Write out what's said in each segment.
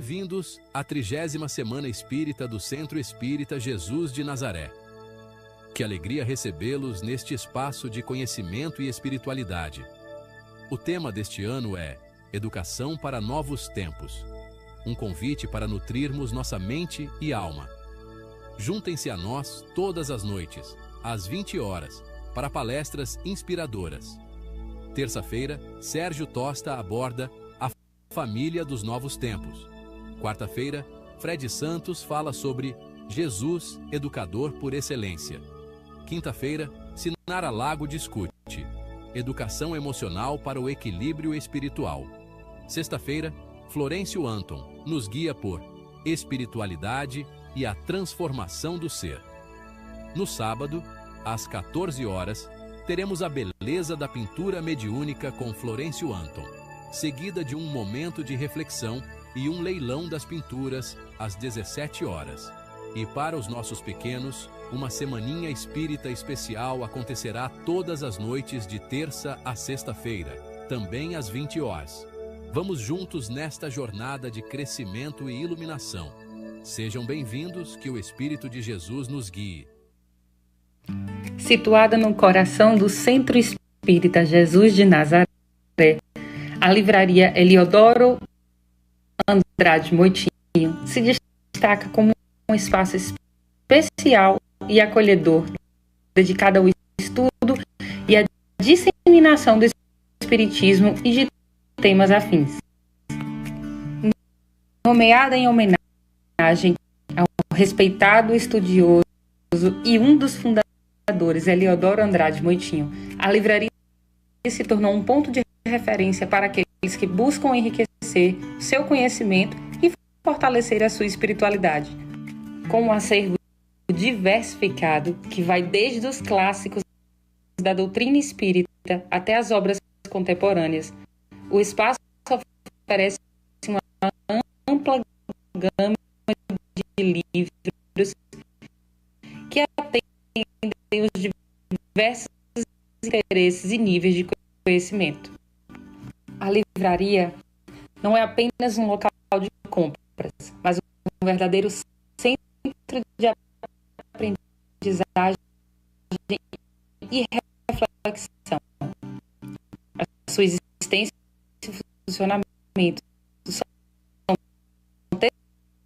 Bem-vindos à 30ª Semana Espírita do Centro Espírita Jesus de Nazaré. Que alegria recebê-los neste espaço de conhecimento e espiritualidade. O tema deste ano é Educação para Novos Tempos. Um convite para nutrirmos nossa mente e alma. Juntem-se a nós todas as noites, às 20 horas, para palestras inspiradoras. Terça-feira, Sérgio Tosta aborda a família dos novos tempos. Quarta-feira, Fred Santos fala sobre Jesus, educador por excelência. Quinta-feira, Sinara Lago discute educação emocional para o equilíbrio espiritual. Sexta-feira, Florencio Anton nos guia por espiritualidade e a transformação do ser. No sábado, às 14 horas, teremos a beleza da pintura mediúnica com Florencio Anton, seguida de um momento de reflexão e um leilão das pinturas às 17 horas. E para os nossos pequenos, uma semaninha espírita especial acontecerá todas as noites de terça a sexta-feira, também às 20 horas. Vamos juntos nesta jornada de crescimento e iluminação. Sejam bem-vindos, que o Espírito de Jesus nos guie. Situada no coração do Centro Espírita Jesus de Nazaré, a livraria Eliodoro Andrade Moitinho se destaca como um espaço especial e acolhedor, dedicado ao estudo e à disseminação do Espiritismo e de temas afins. Nomeada em homenagem ao respeitado estudioso e um dos fundadores, Eliodoro Andrade Moitinho, a livraria se tornou um ponto de referência para aqueles que buscam enriquecer seu conhecimento e fortalecer a sua espiritualidade. Com um acervo diversificado que vai desde os clássicos da doutrina espírita até as obras contemporâneas, o espaço oferece uma ampla gama de livros que atendem os diversos interesses e níveis de conhecimento. A livraria não é apenas um local de compras, mas um verdadeiro centro de aprendizagem e reflexão. A sua existência e funcionamento são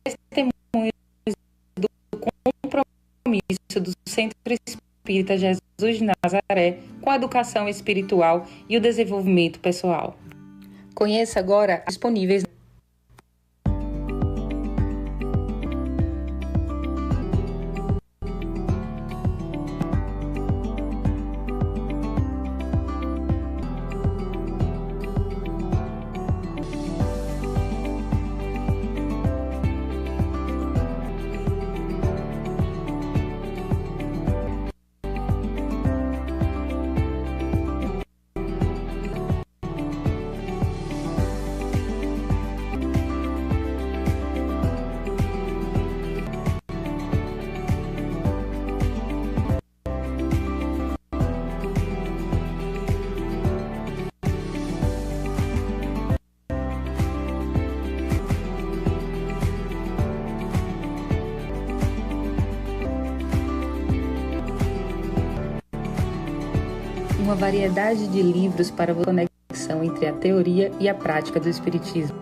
testemunhos do compromisso do Centro Espírita Jesus de Nazaré com a educação espiritual e o desenvolvimento pessoal. Conheça agora as disponíveis. Uma variedade de livros para a conexão entre a teoria e a prática do Espiritismo.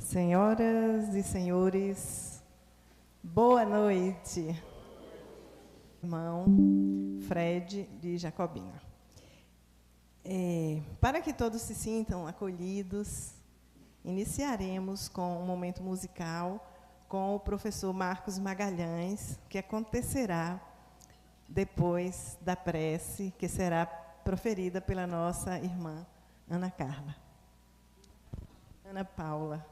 Senhoras e senhores, boa noite. Irmão Fred de Jacobina. Para que todos se sintam acolhidos, iniciaremos com um momento musical com o professor Marcos Magalhães, que acontecerá depois da prece, que será proferida pela nossa irmã Ana Carla. Ana Paula.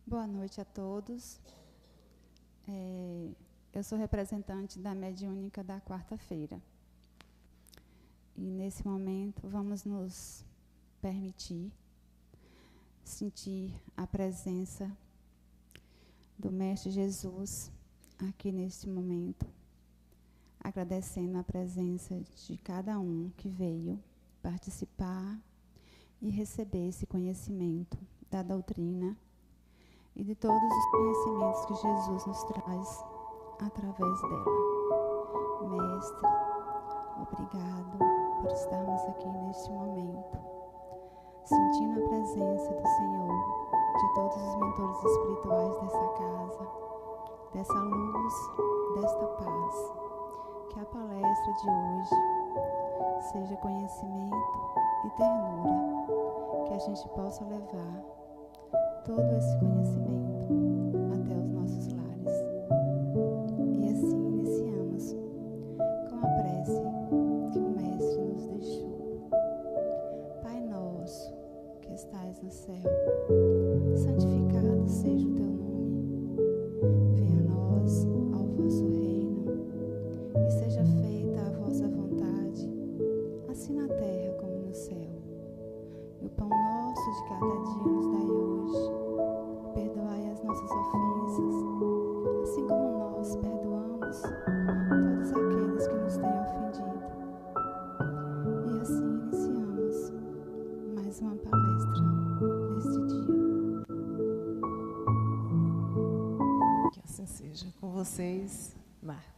Boa noite a todos. Eu sou representante da mediúnica da quarta-feira. E, nesse momento, vamos nos permitir sentir a presença do Mestre Jesus aqui neste momento, agradecendo a presença de cada um que veio participar e receber esse conhecimento da doutrina e de todos os conhecimentos que Jesus nos traz através dela. Mestre, obrigado por estarmos aqui neste momento, sentindo a presença do Senhor, de todos os mentores espirituais dessa casa, dessa luz, desta paz. Que a palestra de hoje seja conhecimento e ternura, que a gente possa levar todo esse conhecimento até os nossos lares. E assim iniciamos com a prece que o Mestre nos deixou. Pai nosso, que estais no céu, santificado seja o teu nome. Venha a nós ao vosso reino e seja feita a vossa vontade, assim na terra como no céu. E o pão nosso de cada dia nos dai hoje. Perdoai as nossas ofensas, assim como nós perdoamos todos aqueles que nos têm ofendido. E assim iniciamos mais uma palestra neste dia. Que assim seja. Com vocês, Marcos.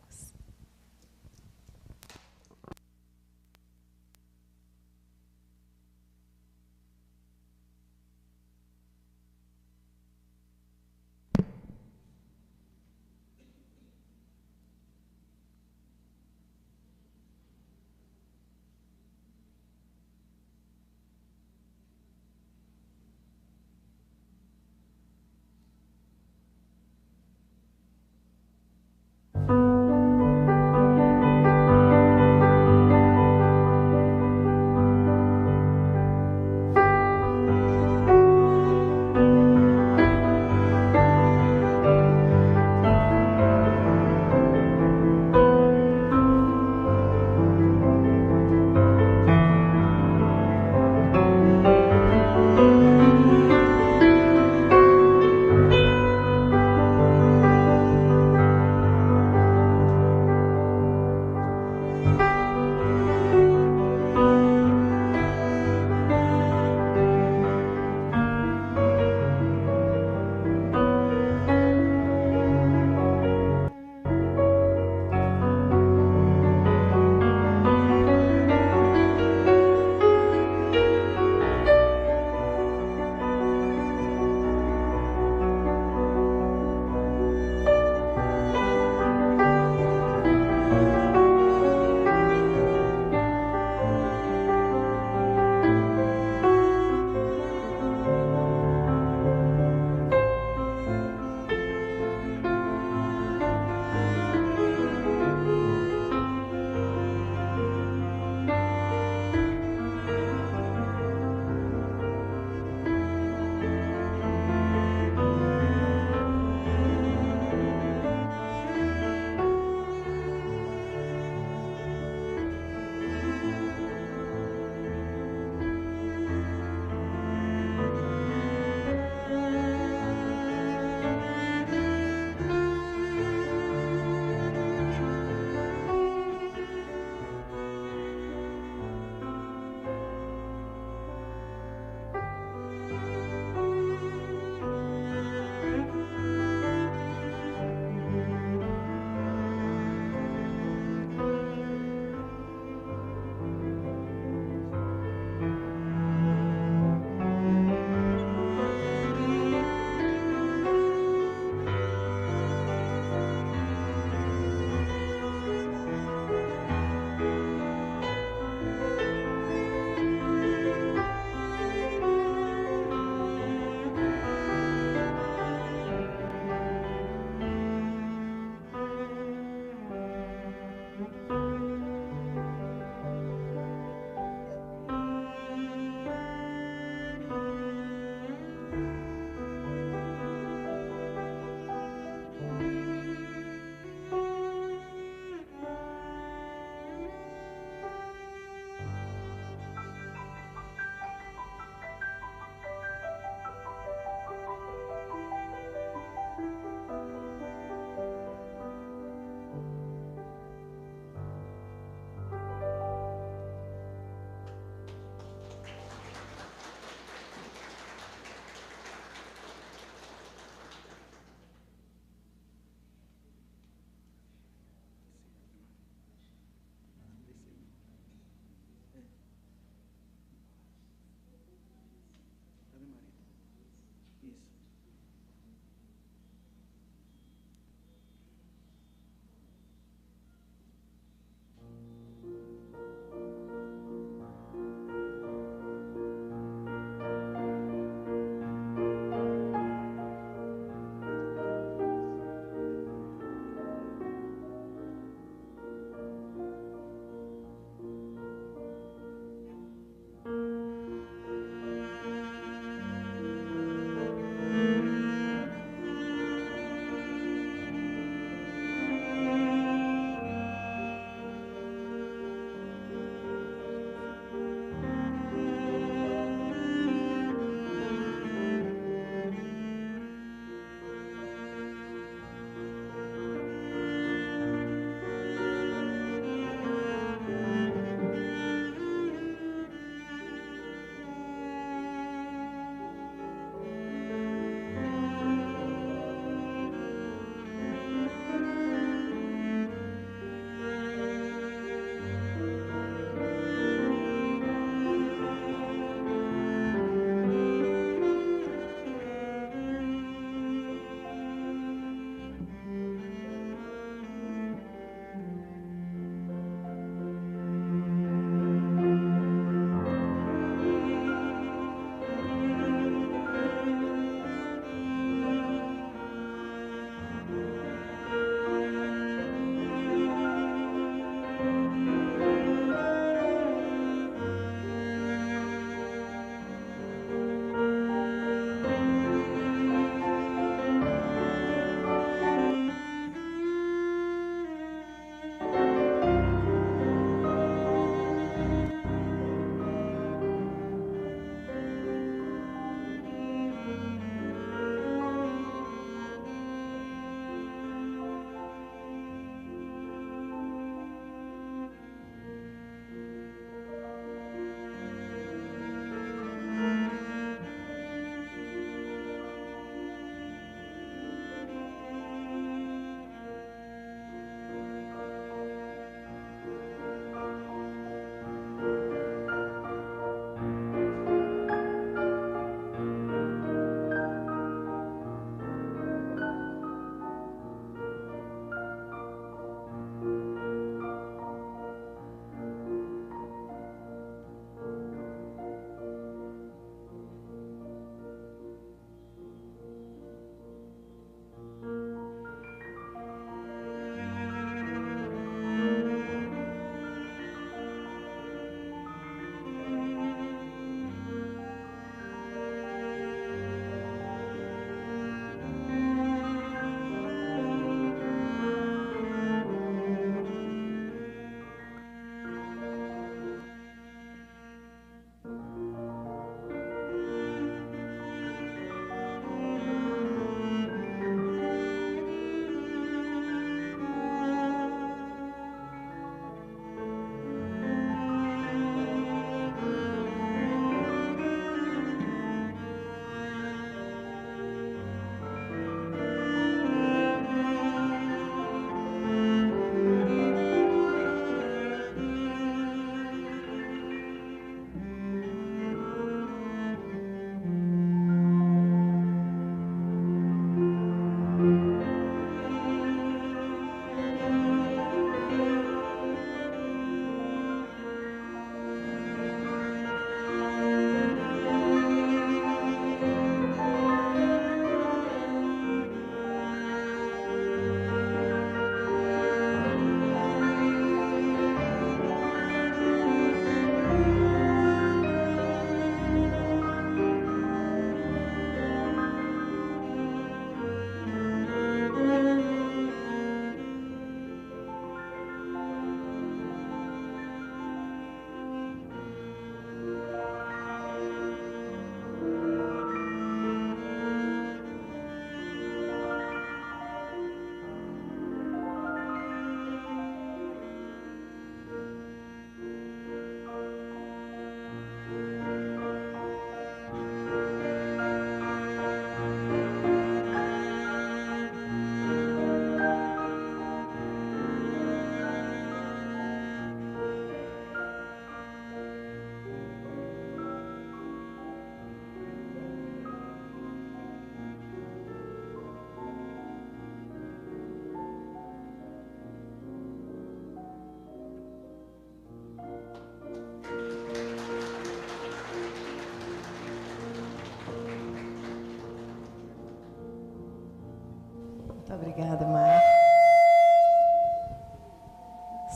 Muito obrigada, Marcos.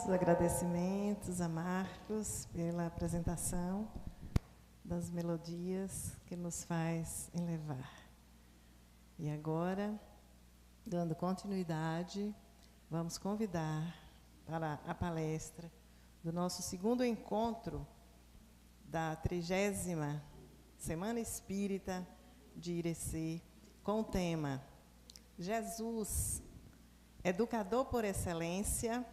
Os agradecimentos a Marcos pela apresentação das melodias que nos faz elevar. E agora, dando continuidade, vamos convidar para a palestra do nosso segundo encontro da 30ª Semana Espírita de Irecê, com o tema Jesus, educador por excelência,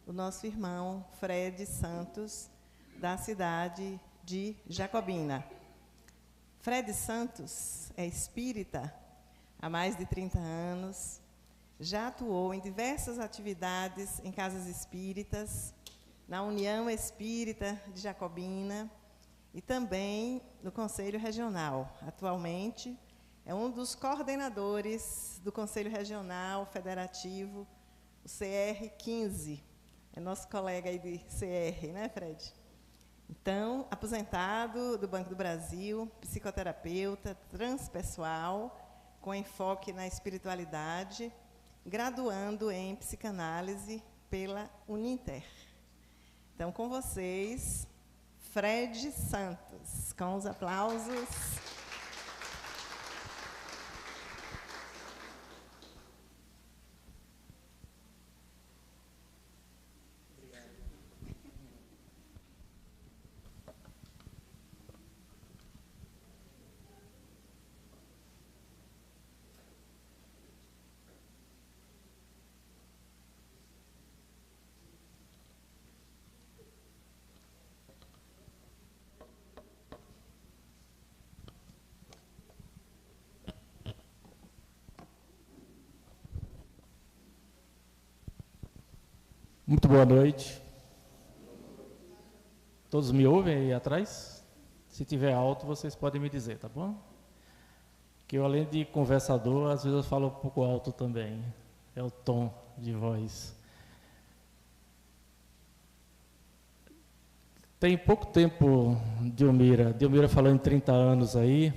o nosso irmão Fred Santos, da cidade de Jacobina. Fred Santos é espírita há mais de 30 anos, já atuou em diversas atividades em casas espíritas, na União Espírita de Jacobina e também no Conselho Regional. Atualmente, é um dos coordenadores do Conselho Regional Federativo, o CR15. É nosso colega aí de CR, né, Fred? Então, aposentado do Banco do Brasil, psicoterapeuta transpessoal, com enfoque na espiritualidade, graduando em psicanálise pela Uninter. Então, com vocês, Fred Santos, com os aplausos. Muito boa noite. Todos me ouvem aí atrás? Se tiver alto, vocês podem me dizer, tá bom? Que eu, além de conversador, às vezes eu falo um pouco alto também. É o tom de voz. Tem pouco tempo, Delmira falou em 30 anos aí,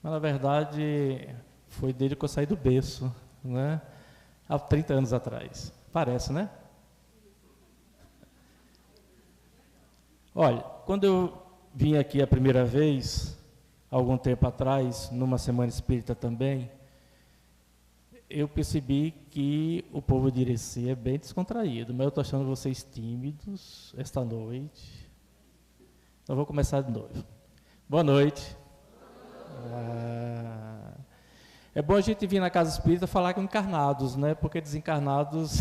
mas na verdade foi desde que eu saí do berço, né? Há 30 anos atrás. Parece, né? Olha, quando eu vim aqui a primeira vez, algum tempo atrás, numa semana espírita também, eu percebi que o povo de Irecê é bem descontraído, mas eu estou achando vocês tímidos esta noite. Então, vou começar de novo. Boa noite. É bom a gente vir na casa espírita falar com encarnados, né? Porque desencarnados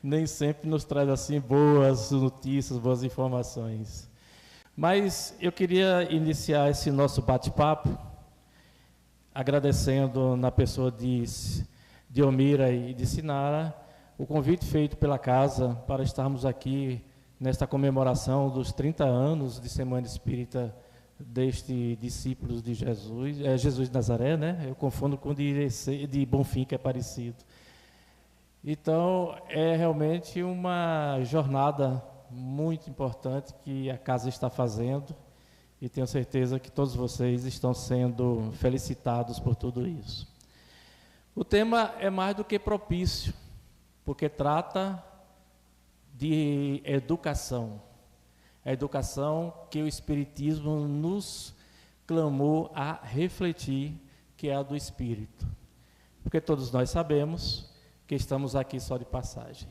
nem sempre nos traz assim boas notícias, boas informações. Mas eu queria iniciar esse nosso bate-papo agradecendo na pessoa de Delmira e de Sinara o convite feito pela casa para estarmos aqui nesta comemoração dos 30 anos de Semana Espírita deste discípulos de Jesus, Jesus de Nazaré, né? Eu confundo com de Bonfim, que é parecido. Então, é realmente uma jornada muito importante que a casa está fazendo e tenho certeza que todos vocês estão sendo felicitados por tudo isso. O tema é mais do que propício, porque trata de educação. A educação que o Espiritismo nos clamou a refletir, que é a do Espírito. Porque todos nós sabemos que estamos aqui só de passagem.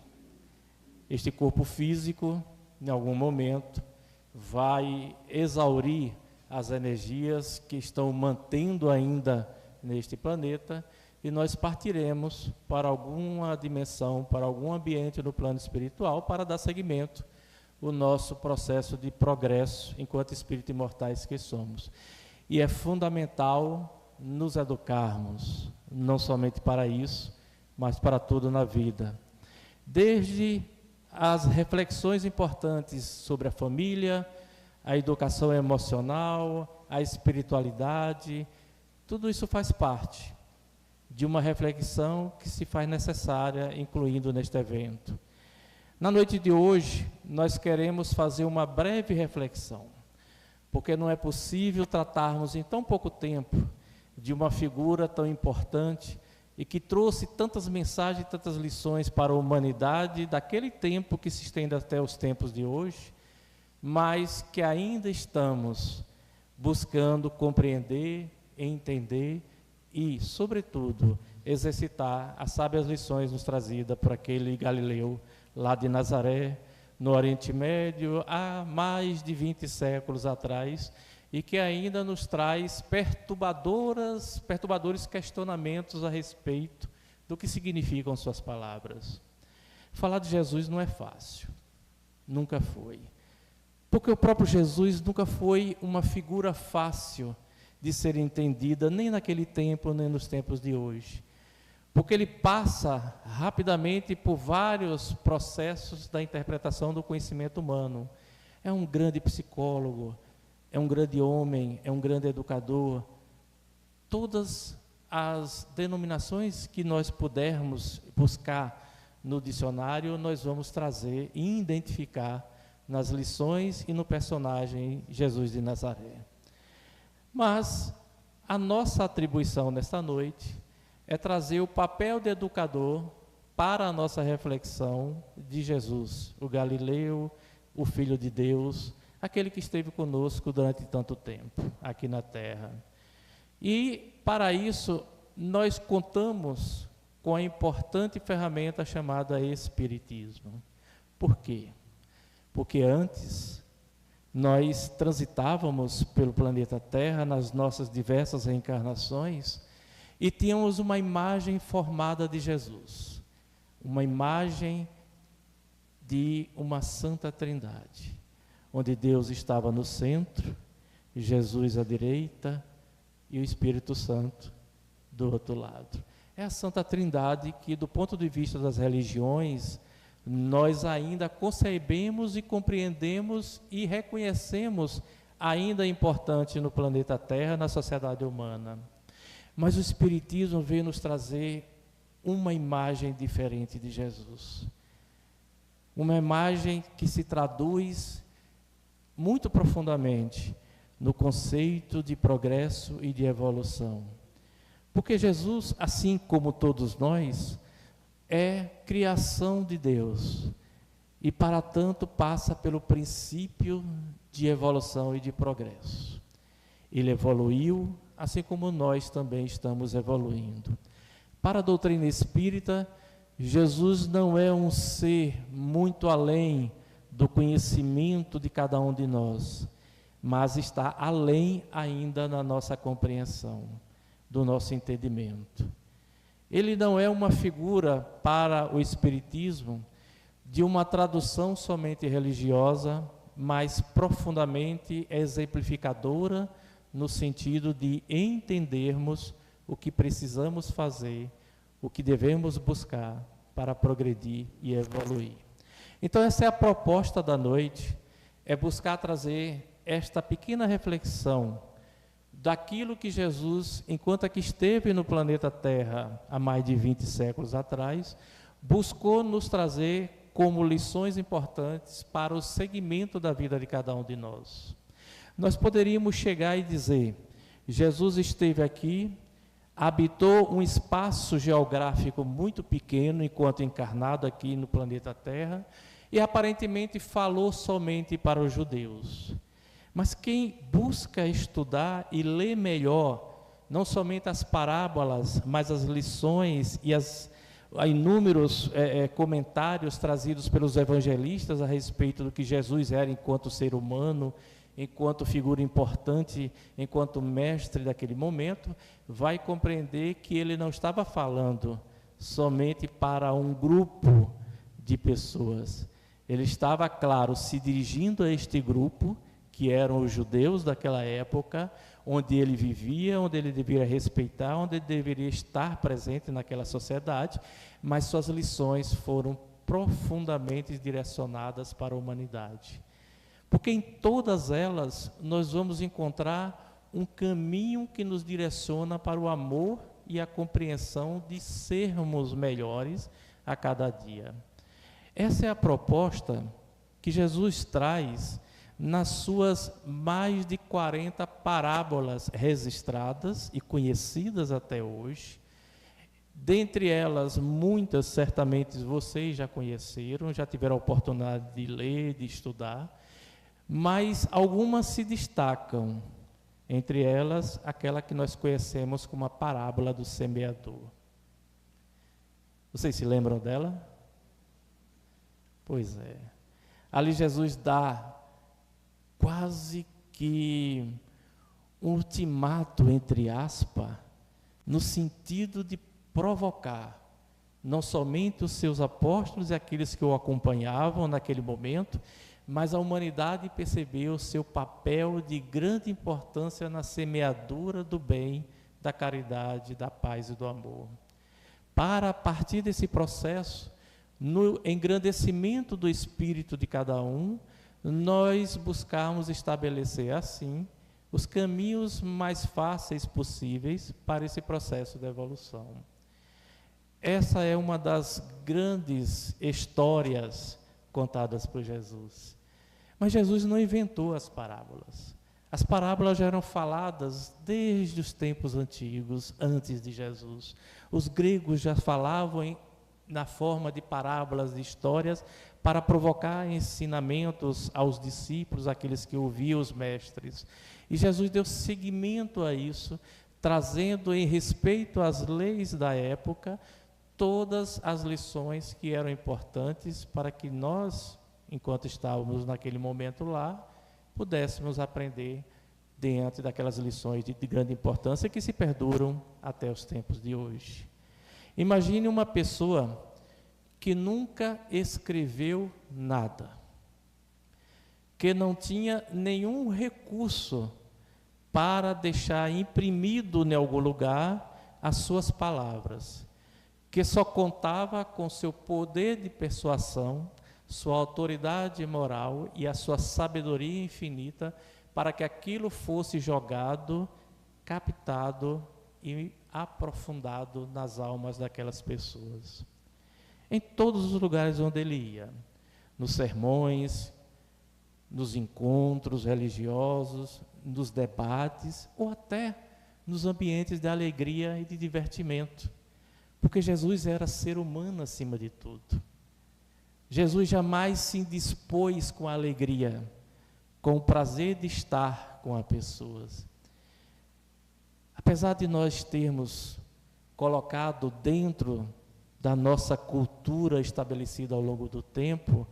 Este corpo físico, em algum momento, vai exaurir as energias que estão mantendo ainda neste planeta e nós partiremos para alguma dimensão, para algum ambiente no plano espiritual para dar seguimento o nosso processo de progresso enquanto espíritos imortais que somos. E é fundamental nos educarmos, não somente para isso, mas para tudo na vida. Desde as reflexões importantes sobre a família, a educação emocional, a espiritualidade, tudo isso faz parte de uma reflexão que se faz necessária, incluindo neste evento. Na noite de hoje, nós queremos fazer uma breve reflexão, porque não é possível tratarmos em tão pouco tempo de uma figura tão importante e que trouxe tantas mensagens, tantas lições para a humanidade daquele tempo que se estende até os tempos de hoje, mas que ainda estamos buscando compreender, entender e, sobretudo, exercitar as sábias lições nos trazidas por aquele Galileu lá de Nazaré, no Oriente Médio, há mais de 20 séculos atrás, e que ainda nos traz perturbadores questionamentos a respeito do que significam suas palavras. Falar de Jesus não é fácil, nunca foi. Porque o próprio Jesus nunca foi uma figura fácil de ser entendida, nem naquele tempo, nem nos tempos de hoje. Porque ele passa rapidamente por vários processos da interpretação do conhecimento humano. É um grande psicólogo, é um grande homem, é um grande educador. Todas as denominações que nós pudermos buscar no dicionário, nós vamos trazer e identificar nas lições e no personagem Jesus de Nazaré. Mas a nossa atribuição nesta noite é trazer o papel de educador para a nossa reflexão de Jesus, o Galileu, o Filho de Deus, aquele que esteve conosco durante tanto tempo aqui na terra. E, para isso, nós contamos com a importante ferramenta chamada Espiritismo. Por quê? Porque antes nós transitávamos pelo planeta Terra nas nossas diversas reencarnações e tínhamos uma imagem formada de Jesus, uma imagem de uma Santa Trindade, onde Deus estava no centro, Jesus à direita e o Espírito Santo do outro lado. É a Santa Trindade que, do ponto de vista das religiões, nós ainda concebemos e compreendemos e reconhecemos ainda importante no planeta Terra, na sociedade humana. Mas o Espiritismo veio nos trazer uma imagem diferente de Jesus. Uma imagem que se traduz muito profundamente no conceito de progresso e de evolução. Porque Jesus, assim como todos nós, é criação de Deus e, para tanto, passa pelo princípio de evolução e de progresso. Ele evoluiu, assim como nós também estamos evoluindo. Para a doutrina espírita, Jesus não é um ser muito além do conhecimento de cada um de nós, mas está além ainda na nossa compreensão, do nosso entendimento. Ele não é uma figura para o Espiritismo de uma tradução somente religiosa, mas profundamente exemplificadora no sentido de entendermos o que precisamos fazer, o que devemos buscar para progredir e evoluir. Então essa é a proposta da noite, é buscar trazer esta pequena reflexão daquilo que Jesus, enquanto aqui esteve no planeta Terra há mais de 20 séculos atrás, buscou nos trazer como lições importantes para o segmento da vida de cada um de nós. Nós poderíamos chegar e dizer, Jesus esteve aqui, habitou um espaço geográfico muito pequeno enquanto encarnado aqui no planeta Terra e aparentemente falou somente para os judeus. Mas quem busca estudar e ler melhor, não somente as parábolas, mas as lições e inúmeros comentários trazidos pelos evangelistas a respeito do que Jesus era enquanto ser humano, enquanto figura importante, enquanto mestre daquele momento, vai compreender que ele não estava falando somente para um grupo de pessoas. Ele estava, claro, se dirigindo a este grupo, que eram os judeus daquela época, onde ele vivia, onde ele deveria respeitar, onde ele deveria estar presente naquela sociedade, mas suas lições foram profundamente direcionadas para a humanidade. Porque em todas elas nós vamos encontrar um caminho que nos direciona para o amor e a compreensão de sermos melhores a cada dia. Essa é a proposta que Jesus traz nas suas mais de 40 parábolas registradas e conhecidas até hoje, Dentre elas, muitas certamente vocês já conheceram, já tiveram a oportunidade de ler, de estudar, mas algumas se destacam. Entre elas, aquela que nós conhecemos como a parábola do semeador. Vocês se lembram dela? Pois é. Ali Jesus dá quase que um ultimato, entre aspas, no sentido de provocar não somente os seus apóstolos e aqueles que o acompanhavam naquele momento, mas a humanidade percebeu seu papel de grande importância na semeadura do bem, da caridade, da paz e do amor. Para, a partir desse processo, no engrandecimento do espírito de cada um, nós buscarmos estabelecer assim os caminhos mais fáceis possíveis para esse processo de evolução. Essa é uma das grandes histórias contadas por Jesus. Mas Jesus não inventou as parábolas. As parábolas já eram faladas desde os tempos antigos, antes de Jesus. Os gregos já falavam na forma de parábolas, de histórias, para provocar ensinamentos aos discípulos, aqueles que ouviam os mestres. E Jesus deu seguimento a isso, trazendo em respeito às leis da época, todas as lições que eram importantes para que nós, enquanto estávamos naquele momento lá, pudéssemos aprender diante daquelas lições de grande importância que se perduram até os tempos de hoje. Imagine uma pessoa que nunca escreveu nada, que não tinha nenhum recurso para deixar imprimido em algum lugar as suas palavras, que só contava com seu poder de persuasão, sua autoridade moral e a sua sabedoria infinita para que aquilo fosse jogado, captado e aprofundado nas almas daquelas pessoas. Em todos os lugares onde ele ia, nos sermões, nos encontros religiosos, nos debates ou até nos ambientes de alegria e de divertimento. Porque Jesus era ser humano acima de tudo. Jesus jamais se indispôs com a alegria, com o prazer de estar com as pessoas. Apesar de nós termos colocado dentro da nossa cultura estabelecida ao longo do tempo,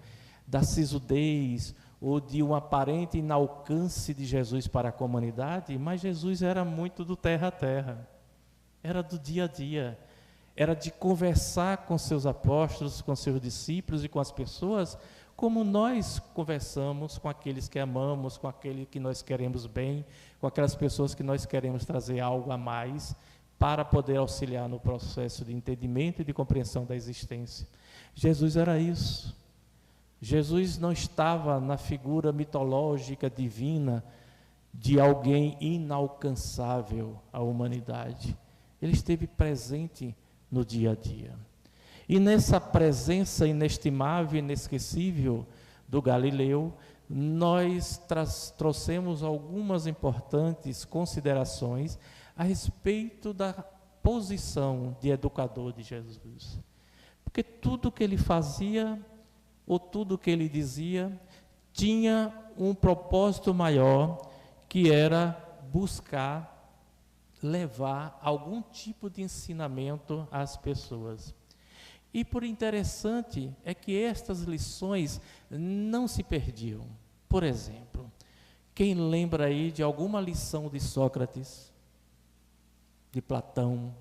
da sisudez ou de um aparente inalcance de Jesus para a comunidade, mas Jesus era muito do terra a terra, era do dia a dia, era de conversar com seus apóstolos, com seus discípulos e com as pessoas, como nós conversamos com aqueles que amamos, com aquele que nós queremos bem, com aquelas pessoas que nós queremos trazer algo a mais para poder auxiliar no processo de entendimento e de compreensão da existência. Jesus era isso. Jesus não estava na figura mitológica, divina, de alguém inalcançável à humanidade. Ele esteve presente no dia a dia. E nessa presença inestimável e inesquecível do Galileu, nós trouxemos algumas importantes considerações a respeito da posição de educador de Jesus. Porque tudo que ele fazia, ou tudo que ele dizia, tinha um propósito maior, que era buscar levar algum tipo de ensinamento às pessoas. E por interessante é que estas lições não se perdiam. Por exemplo, quem lembra aí de alguma lição de Sócrates, de Platão,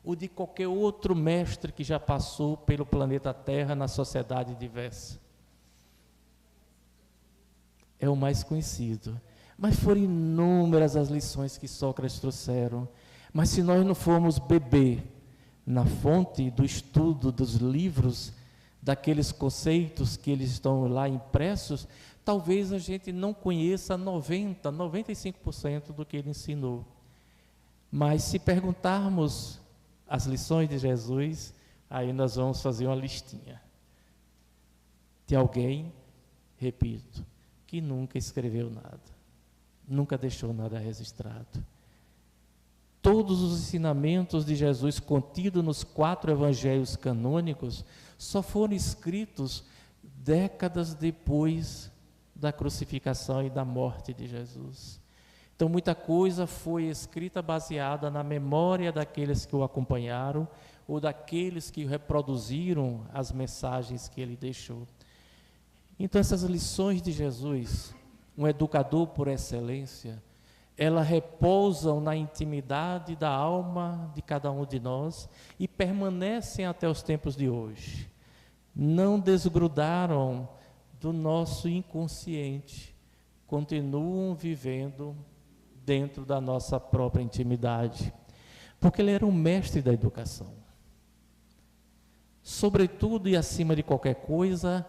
ou de qualquer outro mestre que já passou pelo planeta Terra na sociedade diversa? É o mais conhecido. Mas foram inúmeras as lições que Sócrates trouxeram. Mas se nós não formos beber na fonte do estudo dos livros, daqueles conceitos que eles estão lá impressos, talvez a gente não conheça 95% do que ele ensinou. Mas se perguntarmos as lições de Jesus, aí nós vamos fazer uma listinha de alguém, repito, que nunca escreveu nada, nunca deixou nada registrado. todos os ensinamentos de Jesus contidos nos 4 evangelhos canônicos só foram escritos décadas depois da crucificação e da morte de Jesus. Então, muita coisa foi escrita baseada na memória daqueles que o acompanharam ou daqueles que reproduziram as mensagens que ele deixou. Então, essas lições de Jesus, um educador por excelência, elas repousam na intimidade da alma de cada um de nós e permanecem até os tempos de hoje. Não desgrudaram do nosso inconsciente, continuam vivendo dentro da nossa própria intimidade, porque ele era um mestre da educação. Sobretudo e acima de qualquer coisa,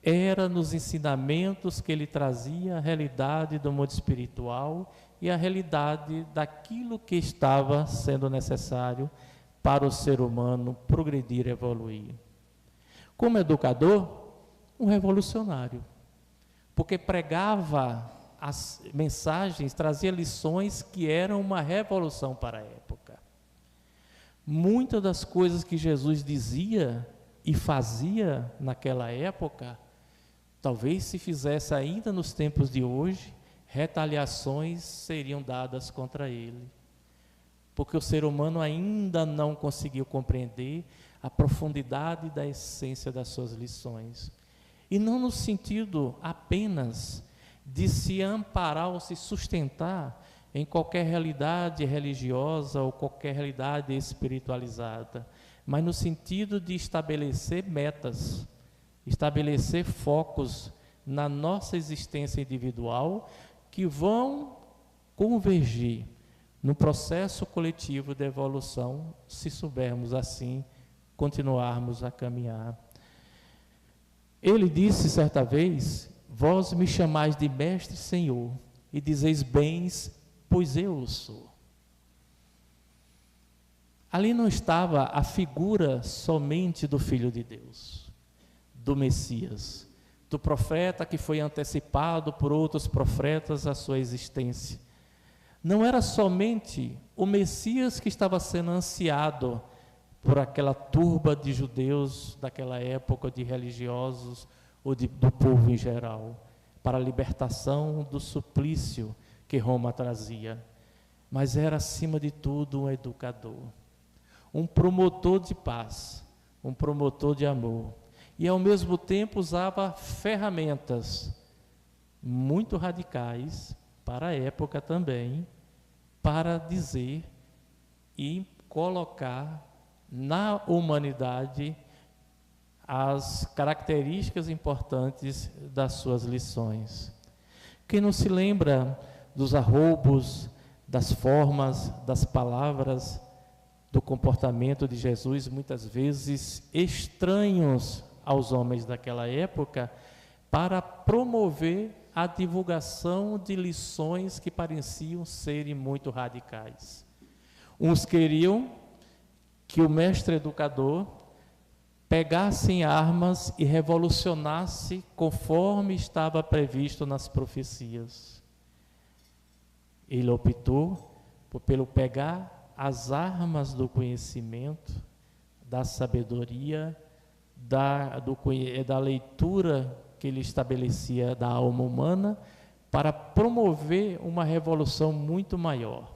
era nos ensinamentos que ele trazia a realidade do mundo espiritual e a realidade daquilo que estava sendo necessário para o ser humano progredir e evoluir. Como educador, um revolucionário, porque pregava as mensagens, trazia lições que eram uma revolução para a época. Muitas das coisas que Jesus dizia e fazia naquela época, talvez se fizesse ainda nos tempos de hoje, retaliações seriam dadas contra ele, porque o ser humano ainda não conseguiu compreender a profundidade da essência das suas lições. E não no sentido apenas de se amparar ou se sustentar em qualquer realidade religiosa ou qualquer realidade espiritualizada, mas no sentido de estabelecer metas, estabelecer focos na nossa existência individual que vão convergir no processo coletivo de evolução, se soubermos assim continuarmos a caminhar. Ele disse certa vez: vós me chamais de mestre, Senhor, e dizeis bens, pois eu o sou. Ali não estava a figura somente do Filho de Deus, do Messias, do profeta que foi antecipado por outros profetas à sua existência. Não era somente o Messias que estava sendo ansiado por aquela turba de judeus daquela época, de religiosos ou do povo em geral, para a libertação do suplício que Roma trazia, mas era acima de tudo um educador, um promotor de paz, um promotor de amor, e ao mesmo tempo usava ferramentas muito radicais para a época também, para dizer e colocar na humanidade as características importantes das suas lições. Quem não se lembra dos arroubos, das formas, das palavras, do comportamento de Jesus, muitas vezes estranhos aos homens daquela época, para promover a divulgação de lições que pareciam serem muito radicais. Uns queriam que o mestre educador pegasse em armas e revolucionasse conforme estava previsto nas profecias. Ele optou pelo pegar as armas do conhecimento, da sabedoria, da leitura que ele estabelecia da alma humana, para promover uma revolução muito maior,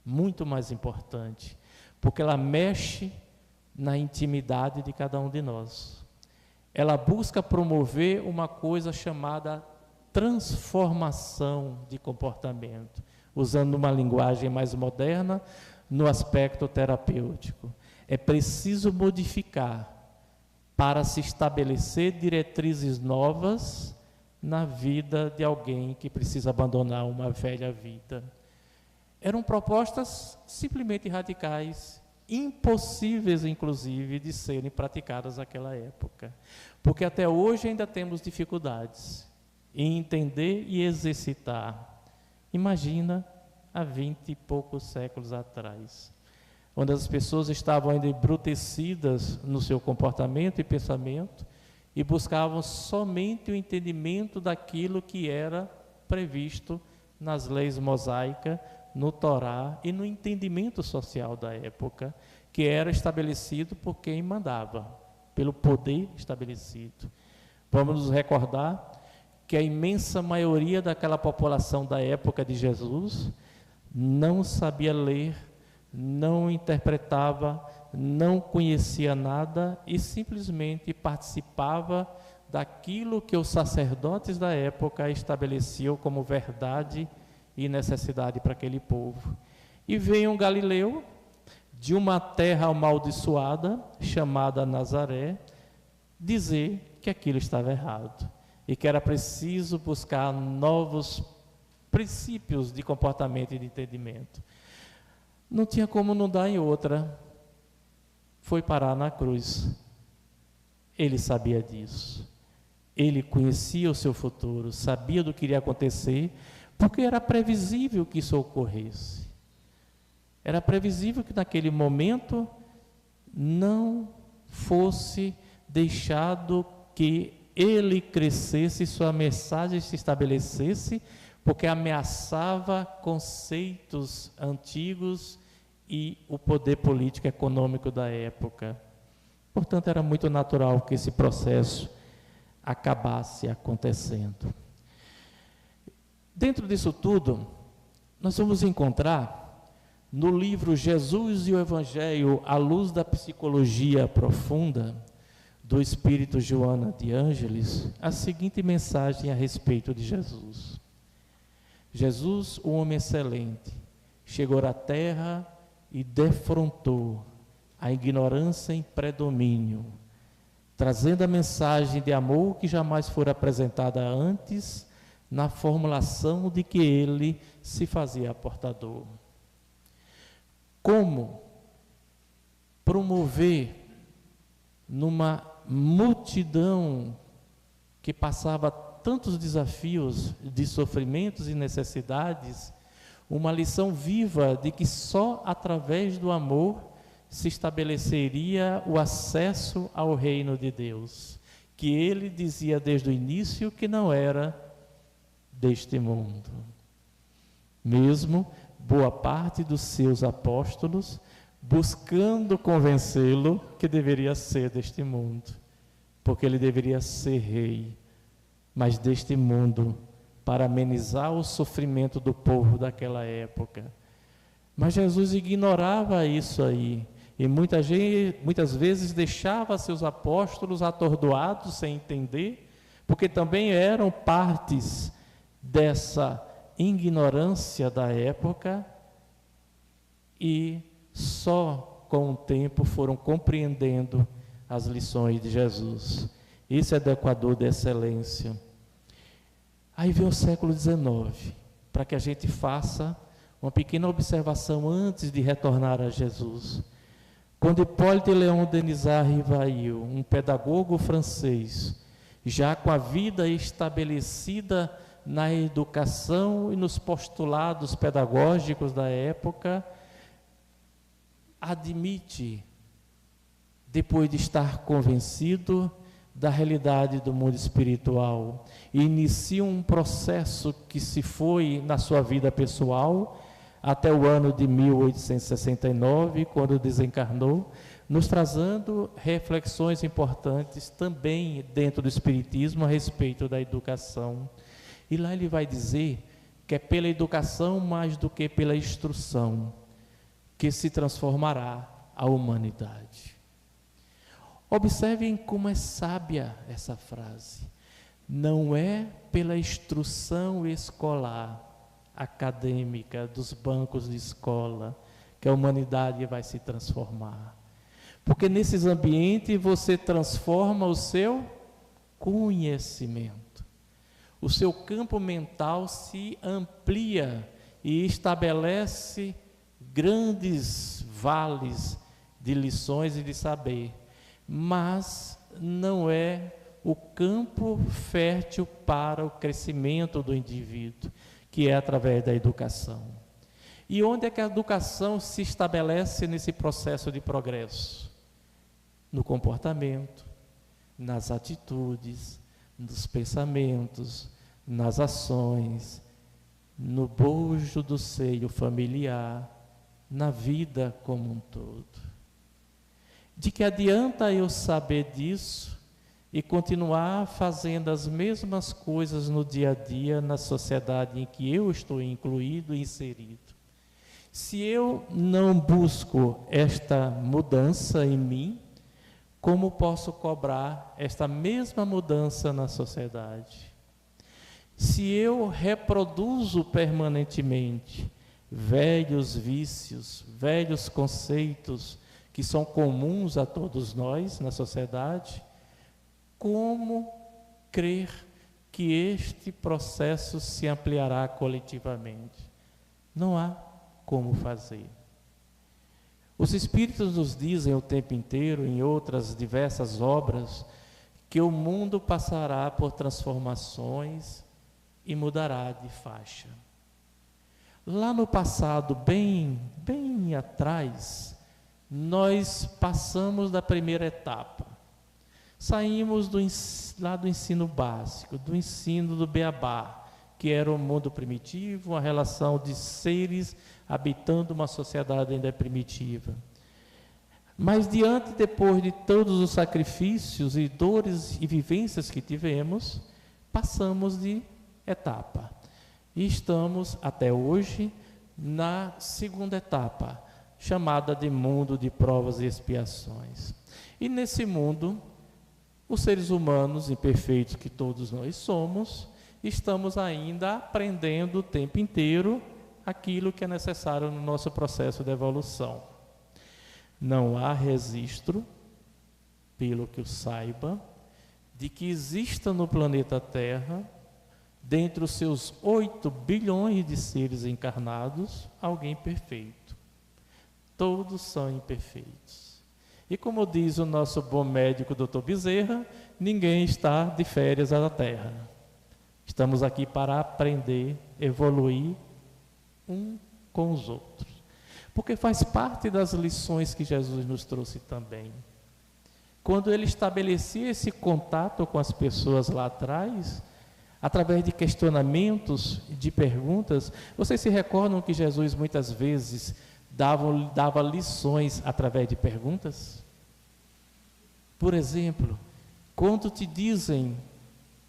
muito mais importante, porque ela mexe na intimidade de cada um de nós. Ela busca promover uma coisa chamada transformação de comportamento, usando uma linguagem mais moderna, no aspecto terapêutico. É preciso modificar para se estabelecer diretrizes novas na vida de alguém que precisa abandonar uma velha vida. Eram propostas simplesmente radicais, impossíveis, inclusive, de serem praticadas naquela época. Porque até hoje ainda temos dificuldades em entender e exercitar. Imagina há 20 e poucos séculos atrás, onde as pessoas estavam ainda embrutecidas no seu comportamento e pensamento e buscavam somente o entendimento daquilo que era previsto nas leis mosaicas no Torá e no entendimento social da época, que era estabelecido por quem mandava, pelo poder estabelecido. Vamos nos recordar que a imensa maioria daquela população da época de Jesus não sabia ler, não interpretava, não conhecia nada e simplesmente participava daquilo que os sacerdotes da época estabeleciam como verdade e necessidade para aquele povo. E veio um Galileu, de uma terra amaldiçoada, chamada Nazaré, dizer que aquilo estava errado e que era preciso buscar novos princípios de comportamento e de entendimento. Não tinha como não dar em outra. Foi parar na cruz. Ele sabia disso. Ele conhecia o seu futuro, sabia do que iria acontecer, porque era previsível que isso ocorresse. Era previsível que naquele momento não fosse deixado que ele crescesse, sua mensagem se estabelecesse, porque ameaçava conceitos antigos e o poder político e econômico da época. Portanto, era muito natural que esse processo acabasse acontecendo. Dentro disso tudo, nós vamos encontrar no livro Jesus e o Evangelho, à luz da psicologia profunda, do espírito Joana de Ângeles, a seguinte mensagem a respeito de Jesus. Jesus, o homem excelente, chegou à terra e defrontou a ignorância em predomínio, trazendo a mensagem de amor que jamais fora apresentada antes, na formulação de que ele se fazia portador. Como promover numa multidão que passava tantos desafios de sofrimentos e necessidades, uma lição viva de que só através do amor se estabeleceria o acesso ao reino de Deus, que ele dizia desde o início que não era deste mundo. Mesmo boa parte dos seus apóstolos buscando convencê-lo que deveria ser deste mundo, porque ele deveria ser rei, mas deste mundo, para amenizar o sofrimento do povo daquela época. Mas Jesus ignorava isso aí, e muitas vezes deixava seus apóstolos atordoados, sem entender, porque também eram partes dessa ignorância da época, e só com o tempo foram compreendendo as lições de Jesus. Isso é do Equador da excelência. Aí vem o século XIX, para que a gente faça uma pequena observação antes de retornar a Jesus. Quando Hippolyte Léon Denisard Rivail, um pedagogo francês, já com a vida estabelecida na educação e nos postulados pedagógicos da época, admite, depois de estar convencido da realidade do mundo espiritual, e inicia um processo que se foi na sua vida pessoal até o ano de 1869, quando desencarnou, nos trazendo reflexões importantes também dentro do Espiritismo a respeito da educação. E lá ele vai dizer que é pela educação mais do que pela instrução que se transformará a humanidade. Observem como é sábia essa frase. Não é pela instrução escolar, acadêmica, dos bancos de escola, que a humanidade vai se transformar. Porque nesses ambientes você transforma o seu conhecimento. O seu campo mental se amplia e estabelece grandes vales de lições e de saber, mas não é o campo fértil para o crescimento do indivíduo, que é através da educação. E onde é que a educação se estabelece nesse processo de progresso? No comportamento, nas atitudes, nos pensamentos, nas ações, no bojo do seio familiar, na vida como um todo. De que adianta eu saber disso e continuar fazendo as mesmas coisas no dia a dia, na sociedade em que eu estou incluído e inserido? Se eu não busco esta mudança em mim, como posso cobrar esta mesma mudança na sociedade? Se eu reproduzo permanentemente velhos vícios, velhos conceitos que são comuns a todos nós na sociedade, como crer que este processo se ampliará coletivamente? Não há como fazer. Os Espíritos nos dizem o tempo inteiro, em outras diversas obras, que o mundo passará por transformações e mudará de faixa. Lá no passado, bem atrás, nós passamos da primeira etapa. Saímos lá do ensino básico, do ensino do beabá, que era o mundo primitivo, uma relação de seres habitando uma sociedade ainda primitiva. Mas depois de todos os sacrifícios e dores e vivências que tivemos, passamos de etapa. E estamos até hoje na segunda etapa, chamada de mundo de provas e expiações. E nesse mundo, os seres humanos imperfeitos que todos nós somos, estamos ainda aprendendo o tempo inteiro aquilo que é necessário no nosso processo de evolução. Não há registro, pelo que eu saiba, de que exista no planeta Terra, dentre os seus 8 bilhões de seres encarnados, alguém perfeito. Todos são imperfeitos. E como diz o nosso bom médico Dr. Bezerra, ninguém está de férias na Terra. Estamos aqui para aprender, evoluir um com os outros. Porque faz parte das lições que Jesus nos trouxe também. Quando ele estabelecia esse contato com as pessoas lá atrás, através de questionamentos, de perguntas, vocês se recordam que Jesus muitas vezes dava lições através de perguntas? Por exemplo, quando te dizem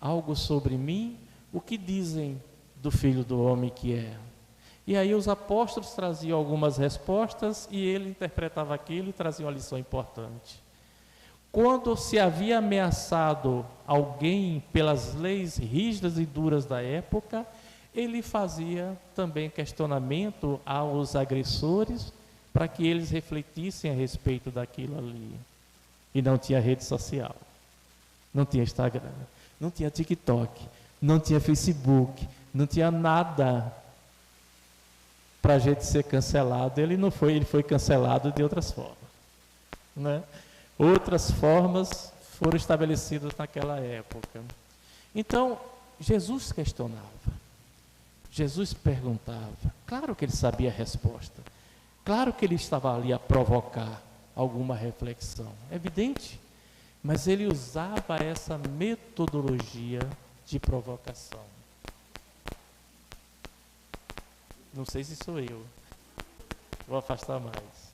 algo sobre mim, o que dizem do Filho do Homem que é? E aí os apóstolos traziam algumas respostas e ele interpretava aquilo e trazia uma lição importante. Quando se havia ameaçado alguém pelas leis rígidas e duras da época, ele fazia também questionamento aos agressores para que eles refletissem a respeito daquilo ali. E não tinha rede social, não tinha Instagram, não tinha TikTok, não tinha Facebook, não tinha nada para a gente ser cancelado. Ele não foi, ele foi cancelado de outras formas, né? Outras formas foram estabelecidas naquela época. Então, Jesus questionava, Jesus perguntava. Claro que ele sabia a resposta, claro que ele estava ali a provocar alguma reflexão, é evidente, mas ele usava essa metodologia de provocação. Não sei se sou eu, vou afastar mais.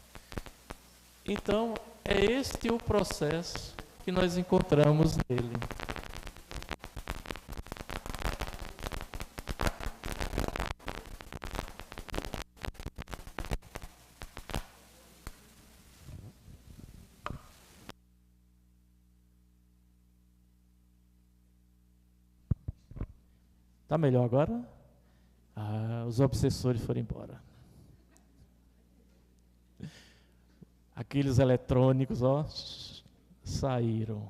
Então, é este o processo que nós encontramos nele. Está melhor agora? Os obsessores foram embora. Aqueles eletrônicos, saíram.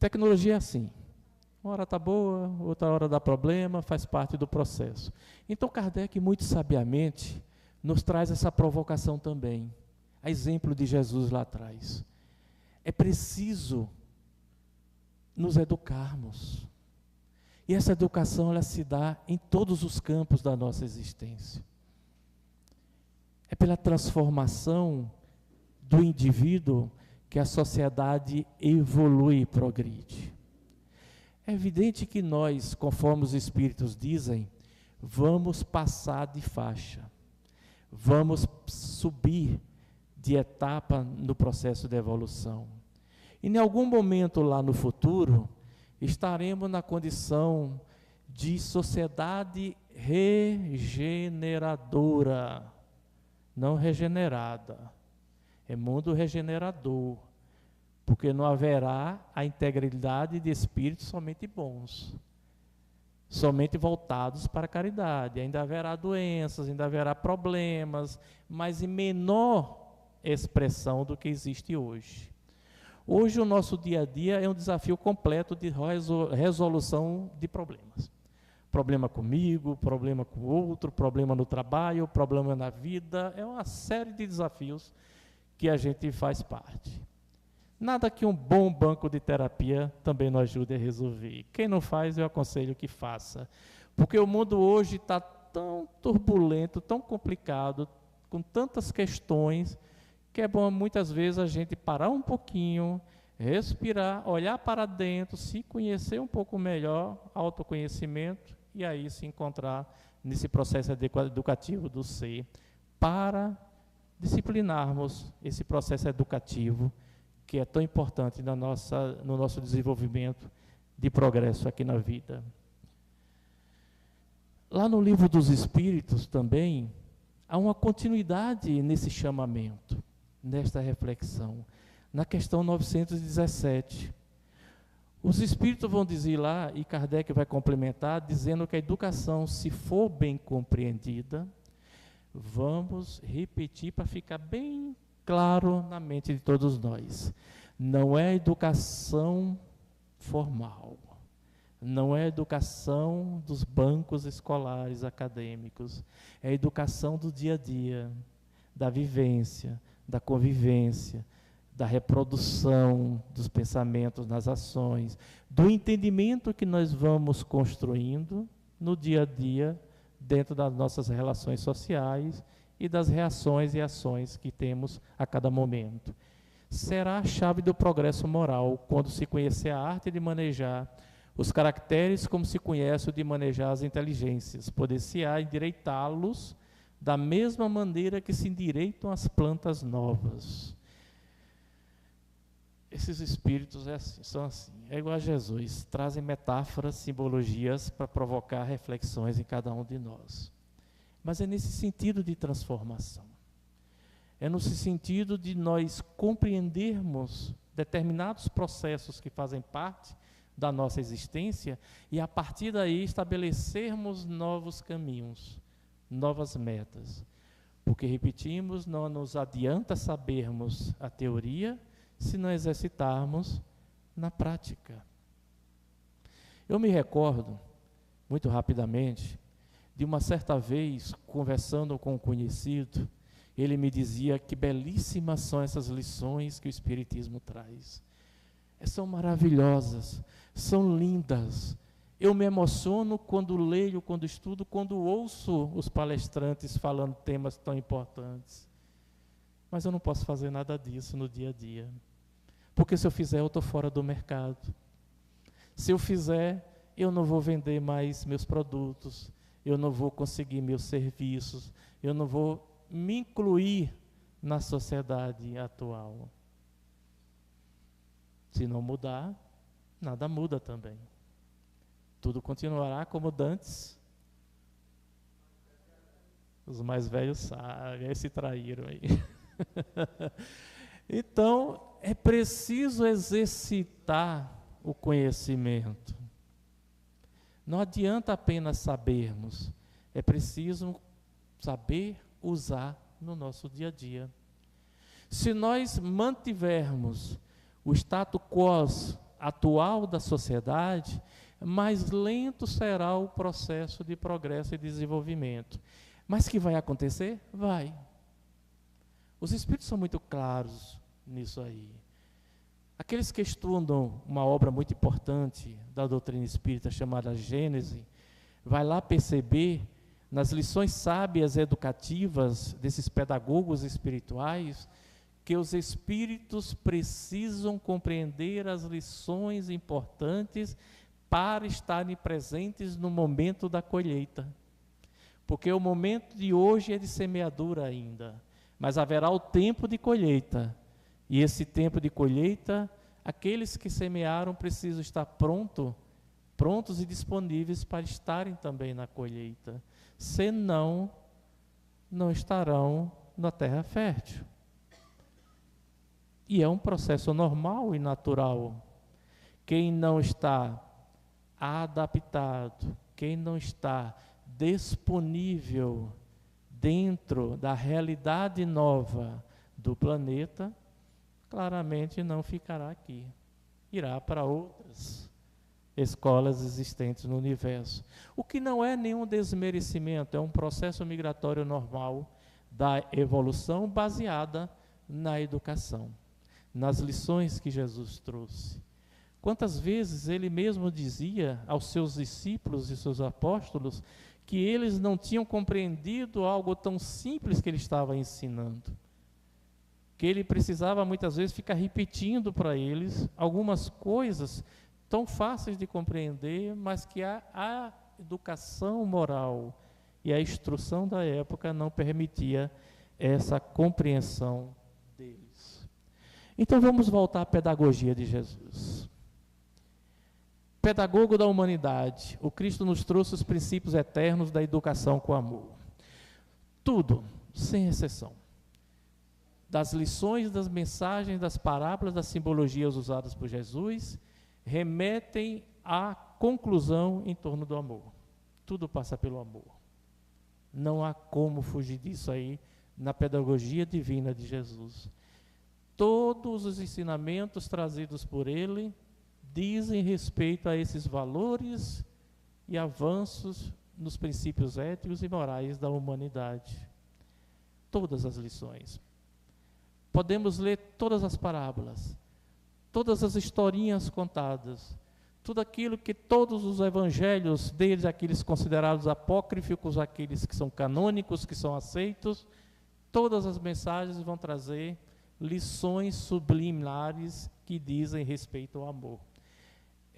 Tecnologia é assim. Uma hora está boa, outra hora dá problema, faz parte do processo. Então Kardec, muito sabiamente, nos traz essa provocação também. A exemplo de Jesus lá atrás. É preciso nos educarmos. E essa educação, ela se dá em todos os campos da nossa existência. É pela transformação do indivíduo que a sociedade evolui e progride. É evidente que nós, conforme os Espíritos dizem, vamos passar de faixa, vamos subir de etapa no processo de evolução. E em algum momento lá no futuro, estaremos na condição de sociedade regeneradora, não regenerada, é mundo regenerador, porque não haverá a integridade de espíritos somente bons, somente voltados para a caridade. Ainda haverá doenças, ainda haverá problemas, mas em menor expressão do que existe hoje. Hoje o nosso dia a dia é um desafio completo de resolução de problemas. Problema comigo, problema com o outro, problema no trabalho, problema na vida, é uma série de desafios que a gente faz parte. Nada que um bom banco de terapia também não ajude a resolver. Quem não faz, eu aconselho que faça. Porque o mundo hoje está tão turbulento, tão complicado, com tantas questões, que é bom muitas vezes a gente parar um pouquinho, respirar, olhar para dentro, se conhecer um pouco melhor, autoconhecimento, e aí se encontrar nesse processo educativo do ser, para disciplinarmos esse processo educativo, que é tão importante no nosso desenvolvimento de progresso aqui na vida. Lá no Livro dos Espíritos também, há uma continuidade nesse chamamento, nesta reflexão. Na questão 917, os Espíritos vão dizer lá, e Kardec vai complementar, dizendo que a educação, se for bem compreendida, vamos repetir para ficar bem claro na mente de todos nós, não é educação formal, não é educação dos bancos escolares acadêmicos, é educação do dia a dia, da vivência, da convivência, da reprodução dos pensamentos nas ações, do entendimento que nós vamos construindo no dia a dia, dentro das nossas relações sociais e das reações e ações que temos a cada momento. Será a chave do progresso moral, quando se conhecer a arte de manejar os caracteres como se conhece o de manejar as inteligências, poder-se-á endireitá-los da mesma maneira que se endireitam as plantas novas. Esses espíritos são assim, é igual a Jesus, trazem metáforas, simbologias para provocar reflexões em cada um de nós. Mas é nesse sentido de transformação. É nesse sentido de nós compreendermos determinados processos que fazem parte da nossa existência e, a partir daí, estabelecermos novos caminhos, novas metas. Porque, repetimos, não nos adianta sabermos a teoria se não exercitarmos na prática. Eu me recordo, muito rapidamente, de uma certa vez, conversando com um conhecido, ele me dizia que belíssimas são essas lições que o Espiritismo traz. São maravilhosas, são lindas. Eu me emociono quando leio, quando estudo, quando ouço os palestrantes falando temas tão importantes. Mas eu não posso fazer nada disso no dia a dia. Porque se eu fizer, eu estou fora do mercado. Se eu fizer, eu não vou vender mais meus produtos, eu não vou conseguir meus serviços, eu não vou me incluir na sociedade atual. Se não mudar, nada muda também. Tudo continuará como dantes. Os mais velhos sabem, aí se traíram aí. Então, é preciso exercitar o conhecimento. Não adianta apenas sabermos, é preciso saber usar no nosso dia a dia. Se nós mantivermos o status quo atual da sociedade, mais lento será o processo de progresso e desenvolvimento. Mas que vai acontecer? Vai. Os Espíritos são muito claros nisso aí. Aqueles que estudam uma obra muito importante da doutrina espírita chamada Gênese, vai lá perceber nas lições sábias educativas desses pedagogos espirituais que os espíritos precisam compreender as lições importantes para estarem presentes no momento da colheita. porque o momento de hoje é de semeadura ainda, mas haverá o tempo de colheita, e esse tempo de colheita, aqueles que semearam precisam estar prontos e disponíveis para estarem também na colheita, senão não estarão na terra fértil. E é um processo normal e natural. Quem não está adaptado, quem não está disponível dentro da realidade nova do planeta, claramente não ficará aqui. Irá para outras escolas existentes no universo. O que não é nenhum desmerecimento, é um processo migratório normal da evolução baseada na educação, nas lições que Jesus trouxe. Quantas vezes ele mesmo dizia aos seus discípulos e seus apóstolos que eles não tinham compreendido algo tão simples que ele estava ensinando, que ele precisava muitas vezes ficar repetindo para eles algumas coisas tão fáceis de compreender, mas que a educação moral e a instrução da época não permitia essa compreensão deles. Então vamos voltar à pedagogia de Jesus. Pedagogo da humanidade, o Cristo nos trouxe os princípios eternos da educação com amor. Tudo, sem exceção. Das lições, das mensagens, das parábolas, das simbologias usadas por Jesus, remetem à conclusão em torno do amor. Tudo passa pelo amor. Não há como fugir disso aí na pedagogia divina de Jesus. Todos os ensinamentos trazidos por ele dizem respeito a esses valores e avanços nos princípios éticos e morais da humanidade. Todas as lições. Podemos ler todas as parábolas, todas as historinhas contadas, tudo aquilo que todos os evangelhos, desde aqueles considerados apócrifos, aqueles que são canônicos, que são aceitos, todas as mensagens vão trazer lições subliminares que dizem respeito ao amor.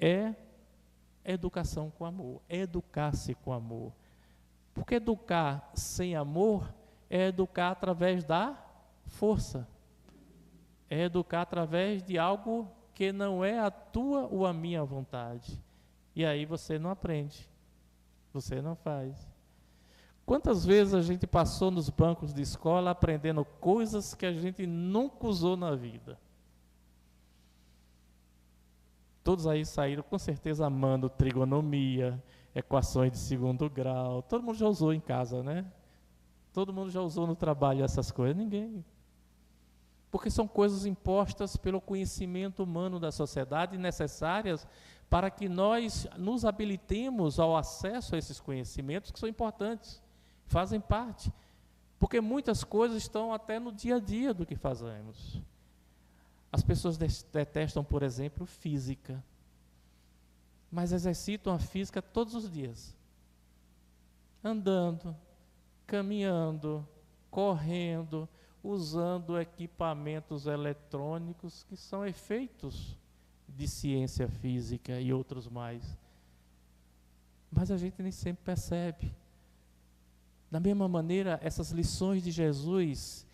É educação com amor, é educar-se com amor. Porque educar sem amor é educar através da força. É educar através de algo que não é a tua ou a minha vontade. E aí você não aprende, você não faz. Quantas vezes a gente passou nos bancos de escola aprendendo coisas que a gente nunca usou na vida? Todos aí saíram com certeza amando trigonomia, equações de segundo grau. Todo mundo já usou em casa, né? Todo mundo já usou no trabalho essas coisas. Ninguém. Porque são coisas impostas pelo conhecimento humano da sociedade, necessárias para que nós nos habilitemos ao acesso a esses conhecimentos que são importantes, fazem parte. Porque muitas coisas estão até no dia a dia do que fazemos. As pessoas detestam, por exemplo, física, mas exercitam a física todos os dias. Andando, caminhando, correndo, usando equipamentos eletrônicos que são efeitos de ciência física e outros mais. Mas a gente nem sempre percebe. Da mesma maneira, essas lições de Jesus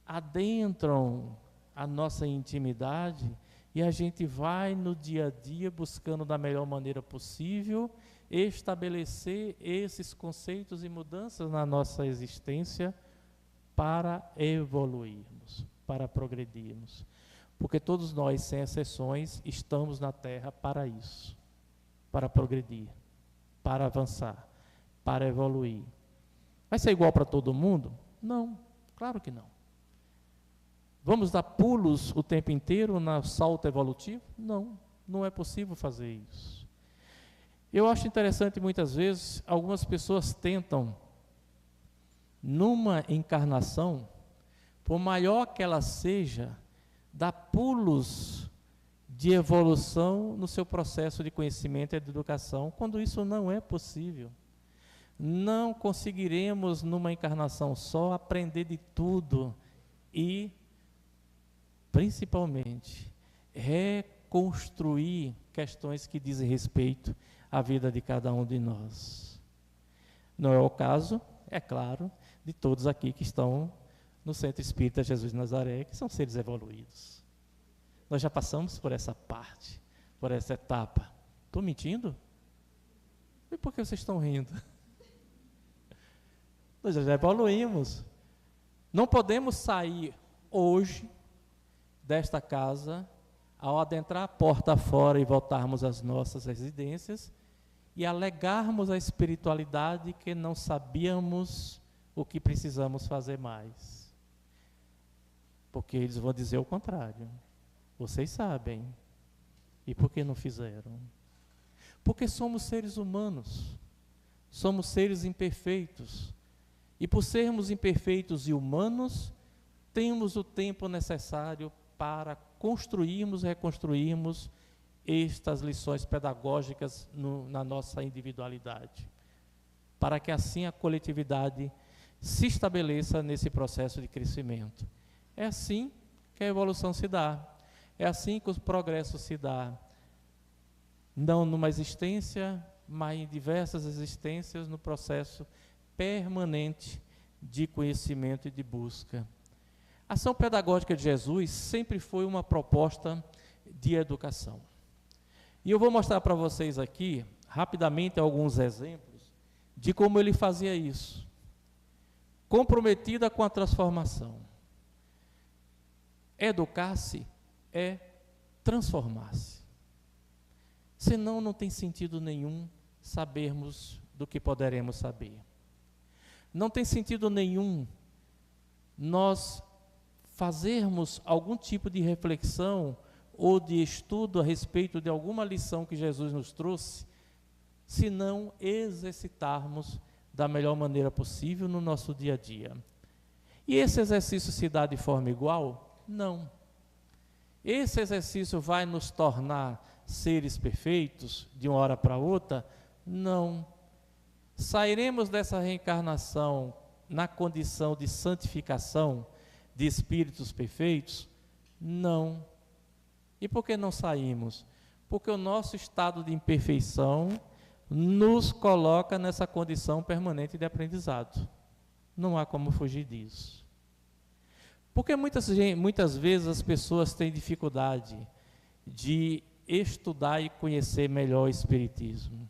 adentram a nossa intimidade e a gente vai no dia a dia buscando da melhor maneira possível estabelecer esses conceitos e mudanças na nossa existência para evoluirmos, para progredirmos. Porque todos nós, sem exceções, estamos na Terra para isso, para progredir, para avançar, para evoluir. Vai ser igual para todo mundo? Não, claro que não. Vamos dar pulos o tempo inteiro no salto evolutivo? Não, não é possível fazer isso. Eu acho interessante, muitas vezes, algumas pessoas tentam, numa encarnação, por maior que ela seja, dar pulos de evolução no seu processo de conhecimento e de educação, quando isso não é possível. Não conseguiremos, numa encarnação só, aprender de tudo e, principalmente, reconstruir questões que dizem respeito à vida de cada um de nós. Não é o caso é claro, de todos aqui que estão no Centro Espírita Jesus de Nazaré, que são seres evoluídos. Nós já passamos por essa parte, por essa etapa. Estou mentindo? E por que vocês estão rindo? Nós já evoluímos. Não podemos sair hoje desta casa, ao adentrar a porta fora e voltarmos às nossas residências, e alegarmos a espiritualidade que não sabíamos o que precisamos fazer mais. Porque eles vão dizer o contrário. Vocês sabem. E por que não fizeram? Porque somos seres humanos. Somos seres imperfeitos. E por sermos imperfeitos e humanos, temos o tempo necessário para construirmos e reconstruirmos estas lições pedagógicas na nossa individualidade, para que assim a coletividade se estabeleça nesse processo de crescimento. É assim que a evolução se dá, é assim que o progresso se dá, não numa existência, mas em diversas existências, no processo permanente de conhecimento e de busca. A ação pedagógica de Jesus sempre foi uma proposta de educação. E eu vou mostrar para vocês aqui, rapidamente, alguns exemplos de como ele fazia isso. Comprometida com a transformação. Educar-se é transformar-se. Senão não tem sentido nenhum sabermos do que poderemos saber. Não tem sentido nenhum nós fazermos algum tipo de reflexão ou de estudo a respeito de alguma lição que Jesus nos trouxe, se não exercitarmos da melhor maneira possível no nosso dia a dia. E esse exercício se dá de forma igual? Não. Esse exercício vai nos tornar seres perfeitos de uma hora para outra? Não. Sairemos dessa reencarnação na condição de santificação, de espíritos perfeitos? Não. E por que não saímos? Porque o nosso estado de imperfeição nos coloca nessa condição permanente de aprendizado. Não há como fugir disso. Porque muitas vezes as pessoas têm dificuldade de estudar e conhecer melhor o Espiritismo.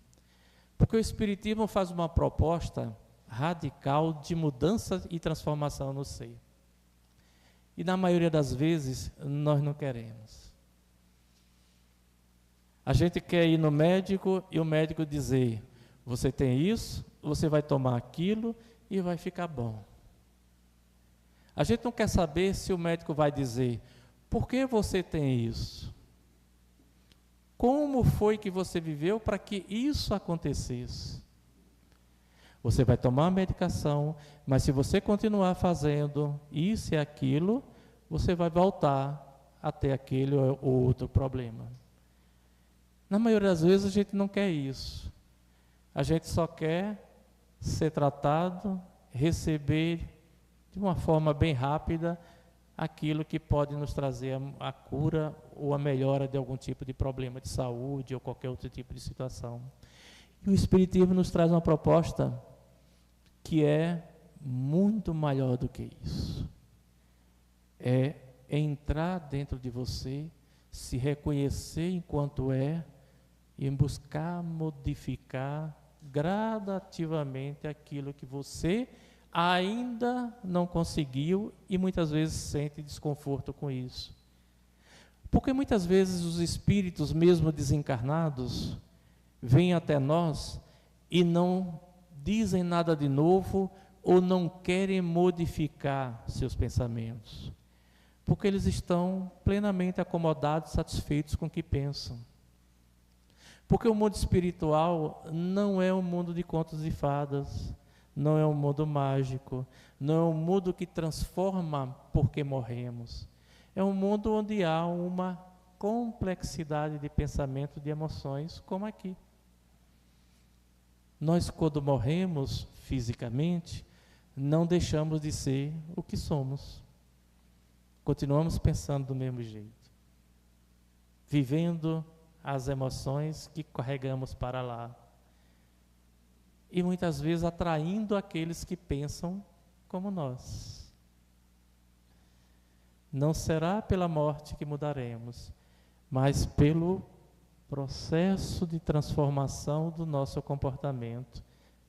Porque o Espiritismo faz uma proposta radical de mudança e transformação no ser. E na maioria das vezes nós não queremos. A gente quer ir no médico e o médico dizer: você tem isso, você vai tomar aquilo e vai ficar bom. A gente não quer saber se o médico vai dizer: por que você tem isso? Como foi que você viveu para que isso acontecesse? Você vai tomar a medicação, mas se você continuar fazendo isso e aquilo, você vai voltar a ter aquele ou outro problema. Na maioria das vezes a gente não quer isso. A gente só quer ser tratado, receber de uma forma bem rápida aquilo que pode nos trazer a cura ou a melhora de algum tipo de problema de saúde ou qualquer outro tipo de situação. E o Espiritismo nos traz uma proposta que é muito maior do que isso. É entrar dentro de você, se reconhecer enquanto é e buscar modificar gradativamente aquilo que você ainda não conseguiu e muitas vezes sente desconforto com isso. Porque muitas vezes os espíritos, mesmo desencarnados, vêm até nós e não dizem nada de novo ou não querem modificar seus pensamentos. Porque eles estão plenamente acomodados, satisfeitos com o que pensam. Porque o mundo espiritual não é um mundo de contos e fadas, não é um mundo mágico, não é um mundo que transforma porque morremos. É um mundo onde há uma complexidade de pensamento, de emoções, como aqui. Nós, quando morremos fisicamente, não deixamos de ser o que somos. Continuamos pensando do mesmo jeito, vivendo as emoções que carregamos para lá. e muitas vezes atraindo aqueles que pensam como nós. Não será pela morte que mudaremos, mas pelo processo de transformação do nosso comportamento,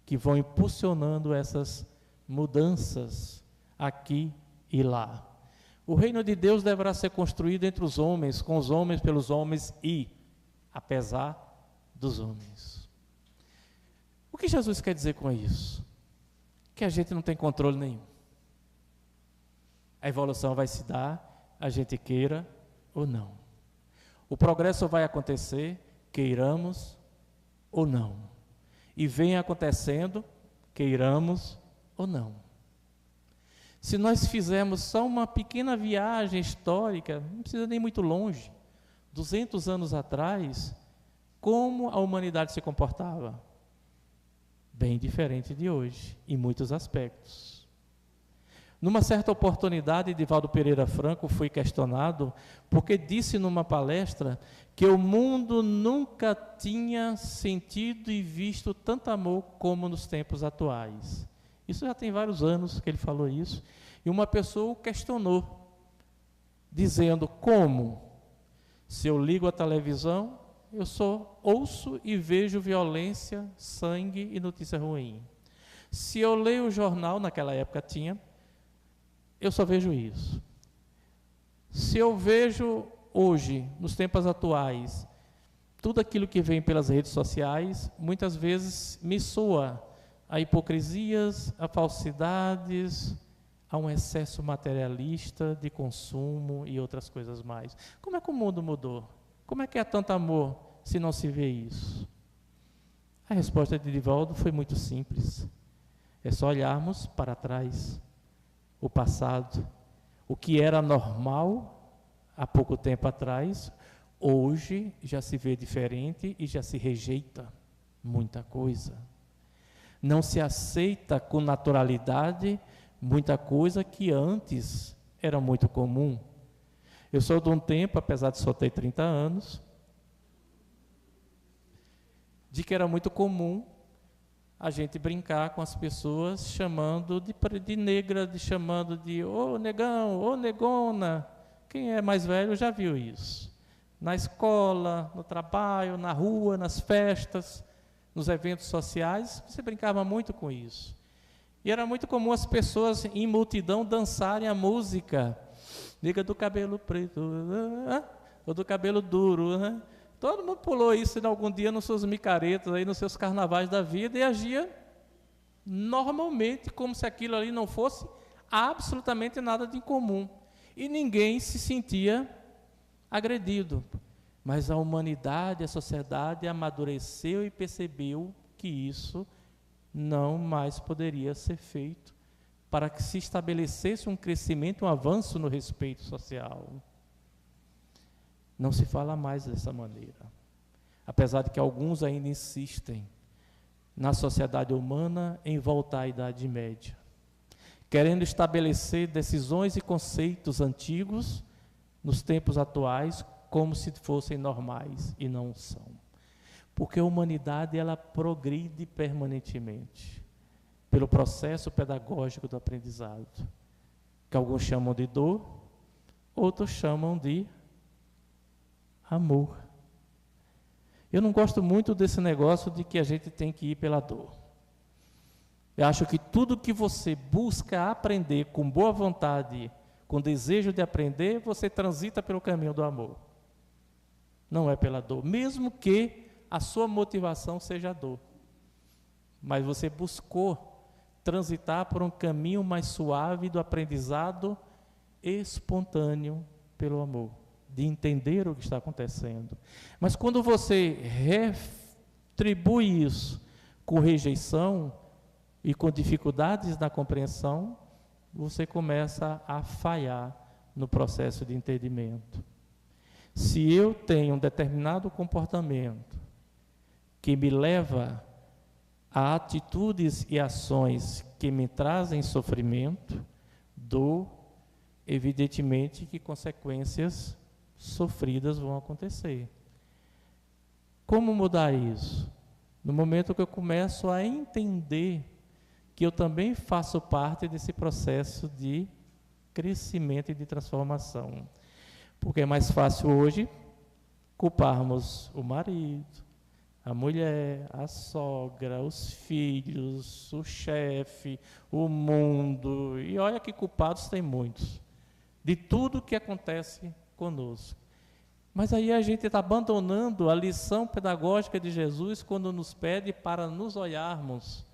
que vão impulsionando essas mudanças aqui e lá. O reino de Deus deverá ser construído entre os homens, com os homens, pelos homens e apesar dos homens. O que Jesus quer dizer com isso? Que a gente não tem controle nenhum. A evolução vai se dar, a gente queira ou não. O progresso vai acontecer, queiramos ou não. E vem acontecendo, queiramos ou não. Se nós fizermos só uma pequena viagem histórica, não precisa nem muito longe, 200 anos atrás, como a humanidade se comportava? Bem diferente de hoje, em muitos aspectos. Numa certa oportunidade, Divaldo Pereira Franco foi questionado porque disse numa palestra que o mundo nunca tinha sentido e visto tanto amor como nos tempos atuais. Isso já tem vários anos que ele falou isso. E uma pessoa o questionou, dizendo: como? Se eu ligo a televisão, eu só ouço e vejo violência, sangue e notícia ruim. Se eu leio o jornal, naquela época tinha, eu só vejo isso. Se eu vejo hoje, nos tempos atuais, tudo aquilo que vem pelas redes sociais, muitas vezes me soa a hipocrisias, a falsidades, a um excesso materialista de consumo e outras coisas mais. Como é que o mundo mudou? Como é que é tanto amor se não se vê isso? A resposta de Divaldo foi muito simples. É só olharmos para trás, o passado, o que era normal há pouco tempo atrás, hoje já se vê diferente e já se rejeita muita coisa. Não se aceita com naturalidade muita coisa que antes era muito comum. Eu sou de um tempo, apesar de só ter 30 anos, de que era muito comum a gente brincar com as pessoas chamando de negra, chamando de ô negão, ô negona. Quem é mais velho já viu isso. Na escola, no trabalho, na rua, nas festas, nos eventos sociais, você brincava muito com isso. E era muito comum as pessoas em multidão dançarem a música nega do cabelo preto, ou do cabelo duro, né? Todo mundo pulou isso em algum dia nos seus micaretas, aí, nos seus carnavais da vida, e agia normalmente, como se aquilo ali não fosse absolutamente nada de incomum. E ninguém se sentia agredido. Mas a humanidade, a sociedade amadureceu e percebeu que isso não mais poderia ser feito para que se estabelecesse um crescimento, um avanço no respeito social. Não se fala mais dessa maneira. Apesar de que alguns ainda insistem na sociedade humana em voltar à Idade Média, querendo estabelecer decisões e conceitos antigos nos tempos atuais como se fossem normais, e não são. Porque a humanidade, ela progride permanentemente pelo processo pedagógico do aprendizado, que alguns chamam de dor, outros chamam de amor. Eu não gosto muito desse negócio de que a gente tem que ir pela dor. Eu acho que tudo que você busca aprender com boa vontade, com desejo de aprender, você transita pelo caminho do amor. Não é pela dor, mesmo que a sua motivação seja a dor. Mas você buscou transitar por um caminho mais suave do aprendizado espontâneo pelo amor, de entender o que está acontecendo. Mas quando você retribui isso com rejeição e com dificuldades na compreensão, você começa a falhar no processo de entendimento. Se eu tenho um determinado comportamento que me leva a atitudes e ações que me trazem sofrimento, dor, evidentemente que consequências sofridas vão acontecer. Como mudar isso? No momento que eu começo a entender que eu também faço parte desse processo de crescimento e de transformação. Porque é mais fácil hoje culparmos o marido, a mulher, a sogra, os filhos, o chefe, o mundo. E olha que culpados tem muitos, de tudo que acontece conosco. Mas aí a gente está abandonando a lição pedagógica de Jesus quando nos pede para nos olharmos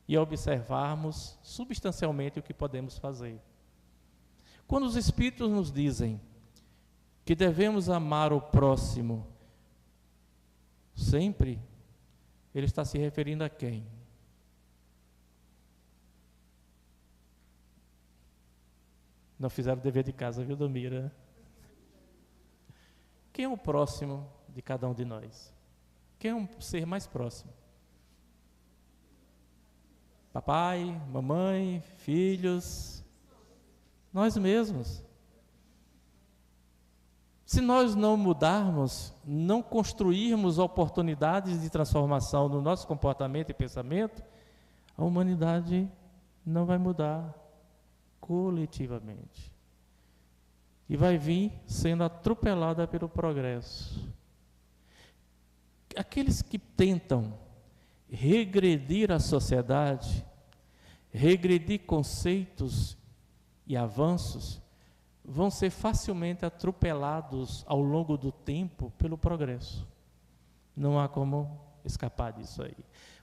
e observarmos substancialmente o que podemos fazer. Quando os Espíritos nos dizem que devemos amar o próximo sempre, ele está se referindo a quem? Não fizeram o dever de casa, viu, Domira? Quem é o próximo de cada um de nós? Quem é um ser mais próximo? Papai, mamãe, filhos, nós mesmos. Se nós não mudarmos, não construirmos oportunidades de transformação no nosso comportamento e pensamento, a humanidade não vai mudar coletivamente. E vai vir sendo atropelada pelo progresso. Aqueles que tentam regredir a sociedade, regredir conceitos e avanços, vão ser facilmente atropelados ao longo do tempo pelo progresso. Não há como escapar disso aí.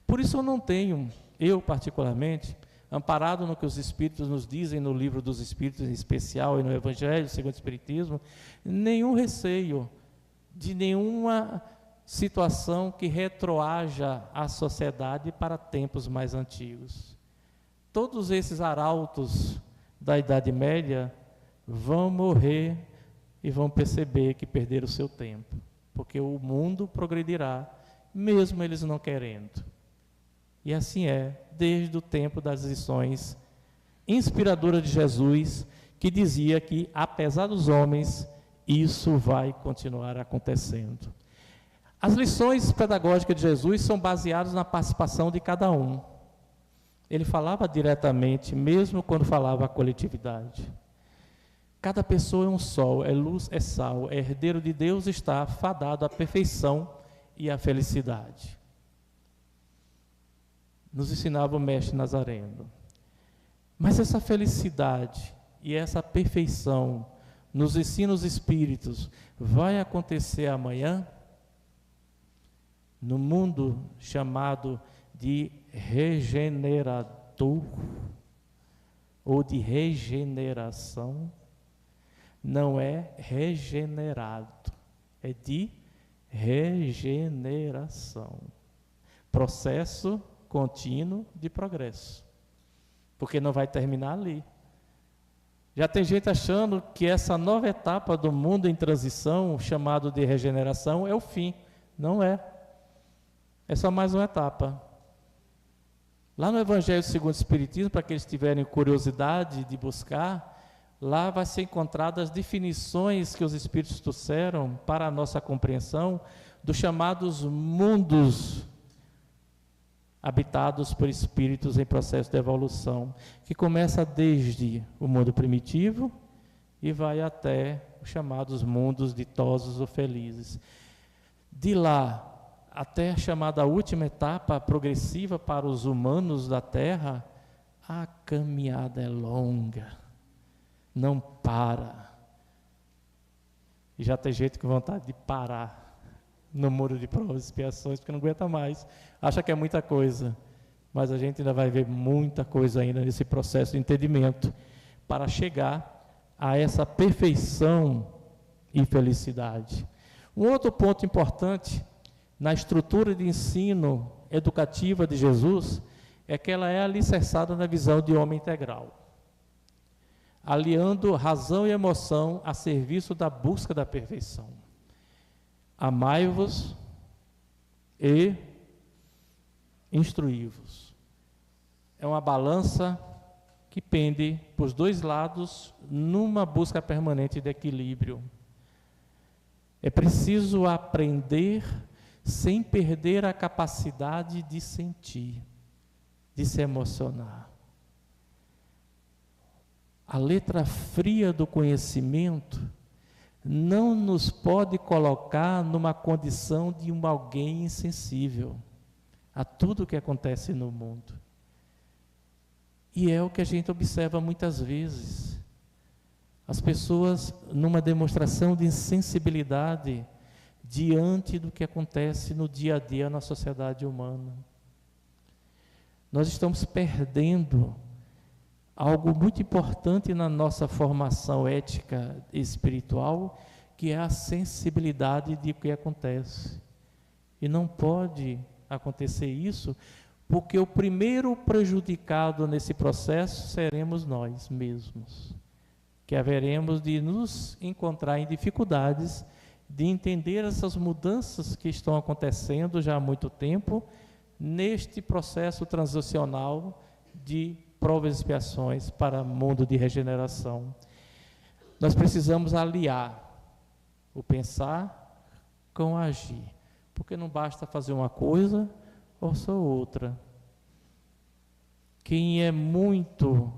Por isso eu não tenho, eu particularmente, amparado no que os Espíritos nos dizem no Livro dos Espíritos em especial e no Evangelho segundo o Espiritismo, nenhum receio de nenhuma situação que retroaja a sociedade para tempos mais antigos. Todos esses arautos da Idade Média vão morrer e vão perceber que perderam o seu tempo, porque o mundo progredirá, mesmo eles não querendo. E assim é, desde o tempo das lições inspiradoras de Jesus, que dizia que, apesar dos homens, isso vai continuar acontecendo. As lições pedagógicas de Jesus são baseadas na participação de cada um. Ele falava diretamente, mesmo quando falava a coletividade. Cada pessoa é um sol, é luz, é sal, é herdeiro de Deus, está fadado à perfeição e à felicidade. Nos ensinava o mestre Nazareno. Mas essa felicidade e essa perfeição, nos ensina os Espíritos, vai acontecer amanhã? No mundo chamado de regenerador, ou de regeneração, não é regenerado, é de regeneração. Processo contínuo de progresso, porque não vai terminar ali. Já tem gente achando que essa nova etapa do mundo em transição, chamado de regeneração, é o fim. Não é. É só mais uma etapa. Lá no Evangelho segundo o Espiritismo, para aqueles que tiverem curiosidade de buscar, lá vai ser encontradas as definições que os Espíritos trouxeram para a nossa compreensão dos chamados mundos habitados por espíritos em processo de evolução, que começa desde o mundo primitivo e vai até os chamados mundos ditosos ou felizes. De lá até a chamada última etapa progressiva para os humanos da Terra, a caminhada é longa, não para. E já tem gente com vontade de parar no muro de provas e expiações, porque não aguenta mais, acha que é muita coisa, mas a gente ainda vai ver muita coisa ainda nesse processo de entendimento, para chegar a essa perfeição e felicidade. Um outro ponto importante na estrutura de ensino educativa de Jesus é que ela é alicerçada na visão de homem integral, aliando razão e emoção a serviço da busca da perfeição. Amai-vos e instruí-vos. É uma balança que pende para os dois lados numa busca permanente de equilíbrio. É preciso aprender sem perder a capacidade de sentir, de se emocionar. A letra fria do conhecimento não nos pode colocar numa condição de alguém insensível a tudo que acontece no mundo. E é o que a gente observa muitas vezes. As pessoas numa demonstração de insensibilidade diante do que acontece no dia a dia na sociedade humana. Nós estamos perdendo algo muito importante na nossa formação ética e espiritual, que é a sensibilidade de o que acontece. E não pode acontecer isso, porque o primeiro prejudicado nesse processo seremos nós mesmos, que haveremos de nos encontrar em dificuldades de entender essas mudanças que estão acontecendo já há muito tempo, neste processo transicional de provas e expiações para o mundo de regeneração. Nós precisamos aliar o pensar com o agir, porque não basta fazer uma coisa ou só outra. Quem é muito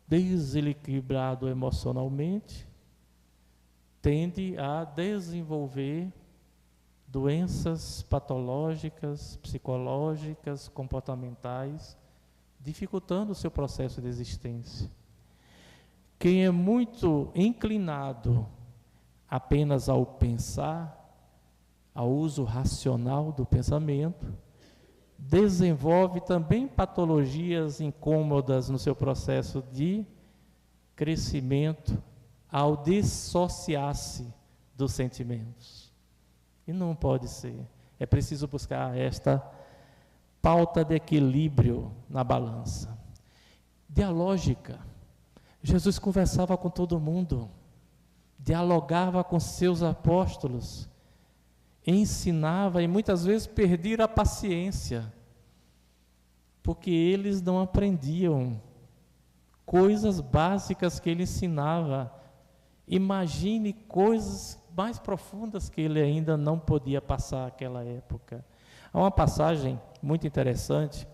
desequilibrado emocionalmente tende a desenvolver doenças patológicas, psicológicas, comportamentais, dificultando o seu processo de existência. Quem é muito inclinado apenas ao pensar, ao uso racional do pensamento, desenvolve também patologias incômodas no seu processo de crescimento ao dissociar-se dos sentimentos. E não pode ser. É preciso buscar esta pauta de equilíbrio na balança. Dialógica. Jesus conversava com todo mundo, dialogava com seus apóstolos, ensinava e muitas vezes perdia a paciência, porque eles não aprendiam coisas básicas que ele ensinava. Imagine coisas mais profundas que ele ainda não podia passar naquela época. Há uma passagem muito interessante,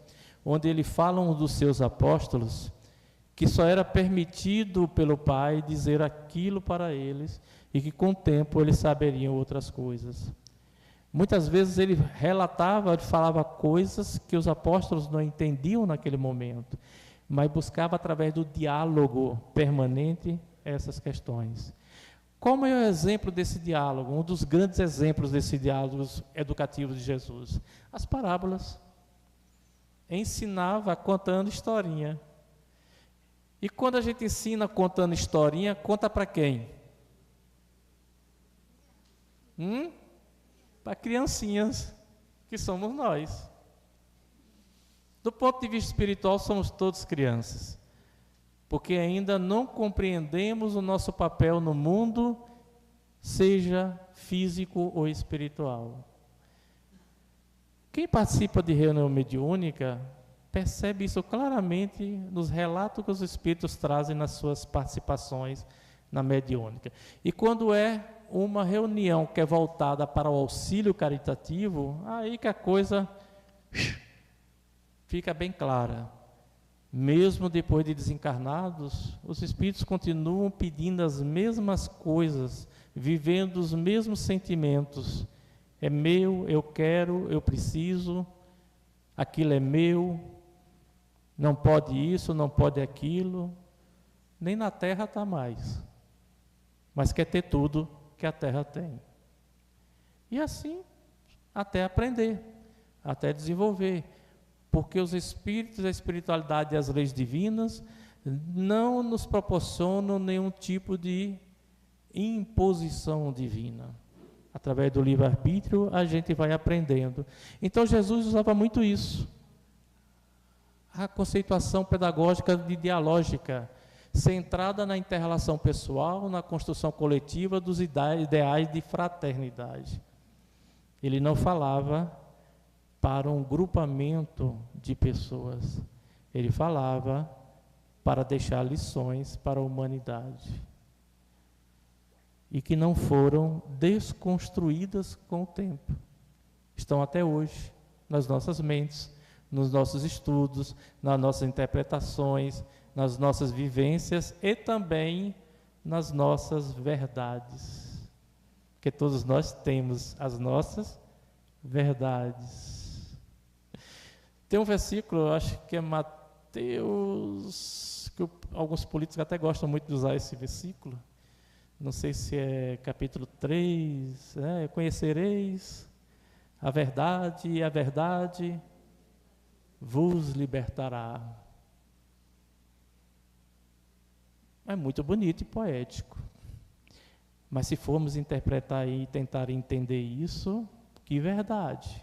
onde ele fala um dos seus apóstolos, que só era permitido pelo Pai dizer aquilo para eles, e que com o tempo eles saberiam outras coisas. Muitas vezes ele relatava, ele falava coisas que os apóstolos não entendiam naquele momento, mas buscava através do diálogo permanente essas questões. Como é o exemplo desse diálogo? Um dos grandes exemplos desse diálogo educativo de Jesus. As parábolas. Ensinava contando historinha. E quando a gente ensina contando historinha, conta para quem? Para criancinhas, que somos nós. Do ponto de vista espiritual, somos todos crianças, porque ainda não compreendemos o nosso papel no mundo, seja físico ou espiritual. Quem participa de reunião mediúnica percebe isso claramente nos relatos que os espíritos trazem nas suas participações na mediúnica. E quando é uma reunião que é voltada para o auxílio caritativo, aí que a coisa fica bem clara. Mesmo depois de desencarnados, os espíritos continuam pedindo as mesmas coisas, vivendo os mesmos sentimentos. É meu, eu quero, eu preciso, aquilo é meu, não pode isso, não pode aquilo. Nem na terra está mais, mas quer ter tudo que a terra tem. E assim, até aprender, até desenvolver. Porque os espíritos, a espiritualidade e as leis divinas não nos proporcionam nenhum tipo de imposição divina. Através do livre-arbítrio, a gente vai aprendendo. Então, Jesus usava muito isso. A conceituação pedagógica de dialógica, centrada na inter-relação pessoal, na construção coletiva dos ideais de fraternidade. Ele não falava para um grupamento de pessoas. Ele falava para deixar lições para a humanidade. e que não foram desconstruídas com o tempo. Estão até hoje nas nossas mentes, nos nossos estudos, nas nossas interpretações, nas nossas vivências e também nas nossas verdades. Porque todos nós temos as nossas verdades. Tem um versículo, eu acho que é Mateus, que alguns políticos até gostam muito de usar esse versículo. Não sei se é capítulo 3, conhecereis a verdade e a verdade vos libertará. É muito bonito e poético. Mas se formos interpretar e tentar entender isso, que verdade?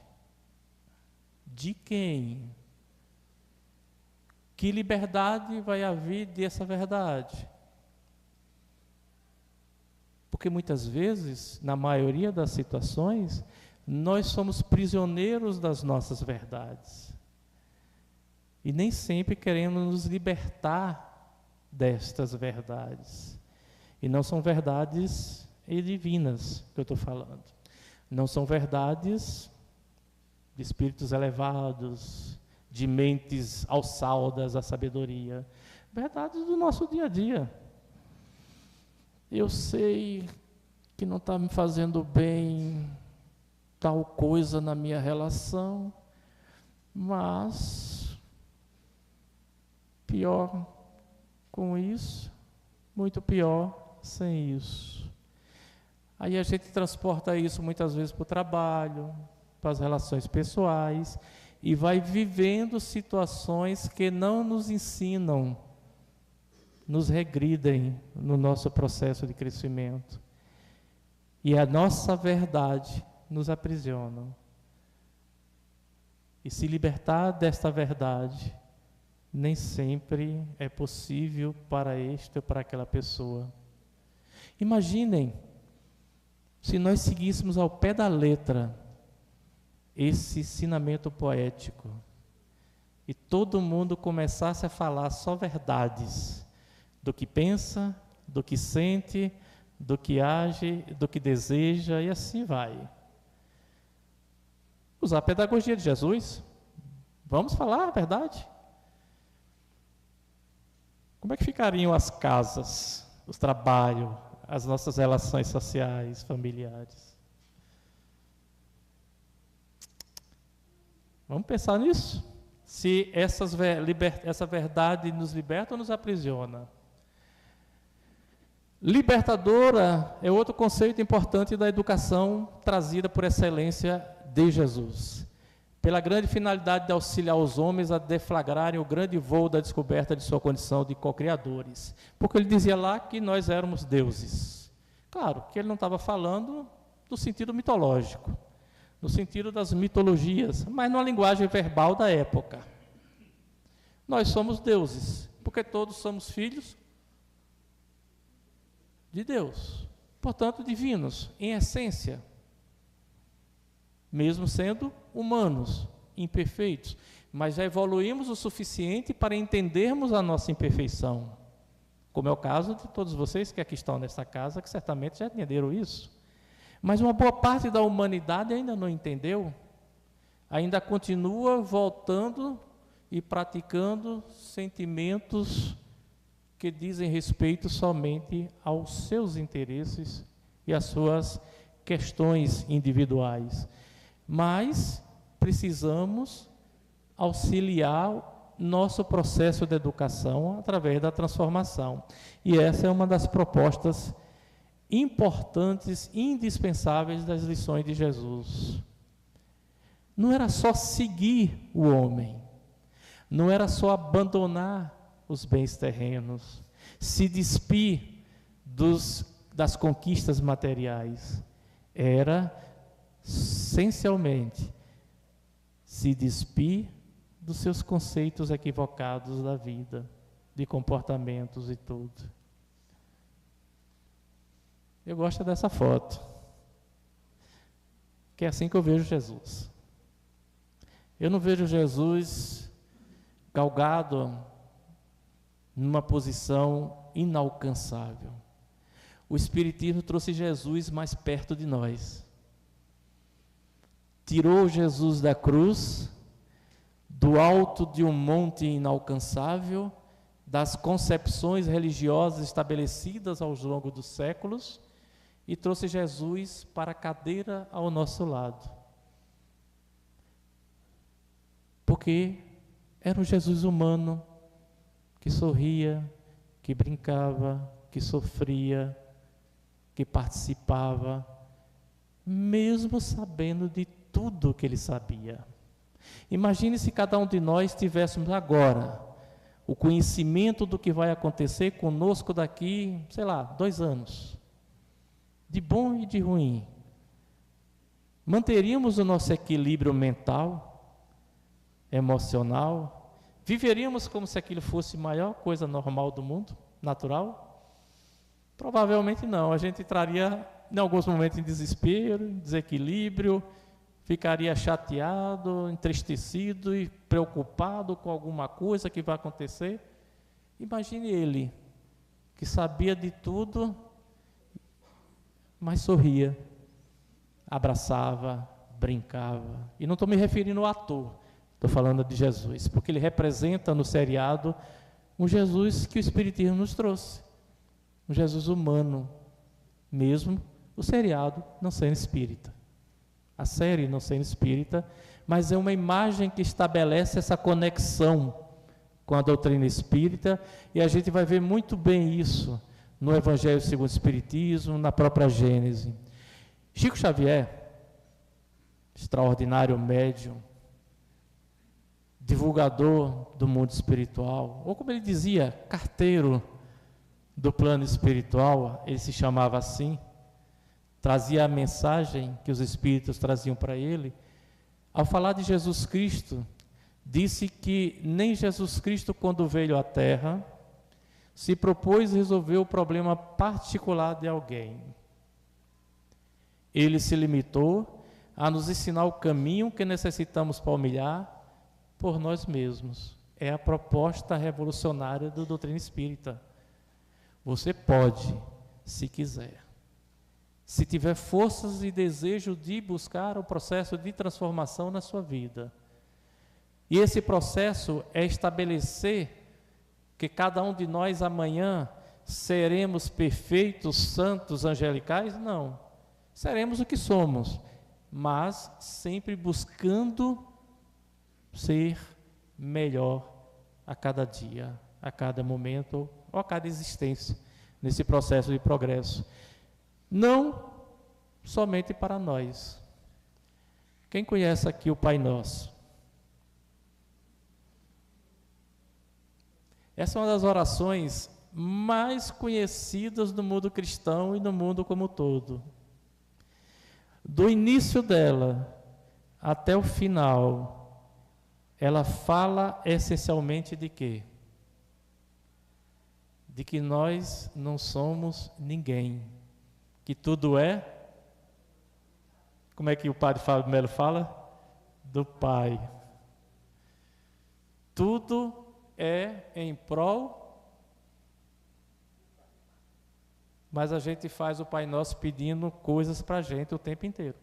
De quem? Que liberdade vai haver dessa verdade? Porque muitas vezes, na maioria das situações, nós somos prisioneiros das nossas verdades. E nem sempre queremos nos libertar destas verdades. E não são verdades divinas que eu estou falando. Não são verdades de espíritos elevados, de mentes alçadas à sabedoria. Verdades do nosso dia a dia. Eu sei que não está me fazendo bem tal coisa na minha relação, mas pior com isso, muito pior sem isso. Aí a gente transporta isso muitas vezes para o trabalho, para as relações pessoais, e vai vivendo situações que não nos ensinam, nos regridem no nosso processo de crescimento. E a nossa verdade nos aprisiona. E se libertar desta verdade nem sempre é possível para este ou para aquela pessoa. Imaginem se nós seguíssemos ao pé da letra esse ensinamento poético e todo mundo começasse a falar só verdades do que pensa, do que sente, do que age, do que deseja, e assim vai. Usar a pedagogia de Jesus. Vamos falar a verdade. Como é que ficariam as casas, os trabalhos, as nossas relações sociais, familiares? Vamos pensar nisso? Se essa verdade nos liberta ou nos aprisiona? Libertadora é outro conceito importante da educação trazida por excelência de Jesus, pela grande finalidade de auxiliar os homens a deflagrarem o grande voo da descoberta de sua condição de co-criadores, porque ele dizia lá que nós éramos deuses. Claro que ele não estava falando no sentido mitológico, no sentido das mitologias, mas numa linguagem verbal da época. Nós somos deuses, porque todos somos filhos de Deus, portanto divinos, em essência, mesmo sendo humanos, imperfeitos, mas já evoluímos o suficiente para entendermos a nossa imperfeição, como é o caso de todos vocês que aqui estão nessa casa, que certamente já entenderam isso. Mas uma boa parte da humanidade ainda não entendeu, ainda continua voltando e praticando sentimentos que dizem respeito somente aos seus interesses e às suas questões individuais. Mas precisamos auxiliar nosso processo de educação através da transformação. E essa é uma das propostas importantes, indispensáveis das lições de Jesus. Não era só seguir o homem, não era só abandonar os bens terrenos, se despir das conquistas materiais. Era, essencialmente, se despir dos seus conceitos equivocados da vida, de comportamentos e tudo. Eu gosto dessa foto, que é assim que eu vejo Jesus. Eu não vejo Jesus galgado numa posição inalcançável. o Espiritismo trouxe Jesus mais perto de nós. Tirou Jesus da cruz, do alto de um monte inalcançável, das concepções religiosas estabelecidas ao longo dos séculos, e trouxe Jesus para a cadeira ao nosso lado. Porque era um Jesus humano, que sorria, que brincava, que sofria, que participava, mesmo sabendo de tudo que ele sabia. Imagine se cada um de nós tivéssemos agora o conhecimento do que vai acontecer conosco daqui, 2 anos, de bom e de ruim. Manteríamos o nosso equilíbrio mental, emocional, viveríamos como se aquilo fosse a maior coisa normal do mundo, natural? Provavelmente não, a gente entraria em alguns momentos em desespero, em desequilíbrio, ficaria chateado, entristecido e preocupado com alguma coisa que vai acontecer. Imagine ele, que sabia de tudo, mas sorria, abraçava, brincava. E não estou me referindo ao ator, estou falando de Jesus, porque ele representa no seriado um Jesus que o Espiritismo nos trouxe, um Jesus humano, mesmo o seriado não sendo espírita, a série não sendo espírita, mas é uma imagem que estabelece essa conexão com a doutrina espírita, e a gente vai ver muito bem isso no Evangelho segundo o Espiritismo, na própria Gênese. Chico Xavier, extraordinário médium, divulgador do mundo espiritual, ou como ele dizia, carteiro do plano espiritual, ele se chamava assim, trazia a mensagem que os espíritos traziam para ele. Ao falar de Jesus Cristo, disse que nem Jesus Cristo, quando veio à Terra, se propôs resolver o problema particular de alguém. Ele se limitou a nos ensinar o caminho que necessitamos palmilhar por nós mesmos. É a proposta revolucionária da doutrina espírita. Você pode, se quiser, se tiver forças e desejo de buscar o processo de transformação na sua vida. E esse processo é estabelecer que cada um de nós amanhã seremos perfeitos, santos, angelicais? Não. Seremos o que somos, mas sempre buscando ser melhor a cada dia, a cada momento ou a cada existência, nesse processo de progresso. Não somente para nós. Quem conhece aqui o Pai Nosso? Essa é uma das orações mais conhecidas do mundo cristão e no mundo como um todo. Do início dela até o final, ela fala essencialmente de quê? De que nós não somos ninguém, que tudo é, como é que o padre Fábio Melo fala? Do Pai. Tudo é em prol, mas a gente faz o Pai Nosso pedindo coisas para a gente o tempo inteiro.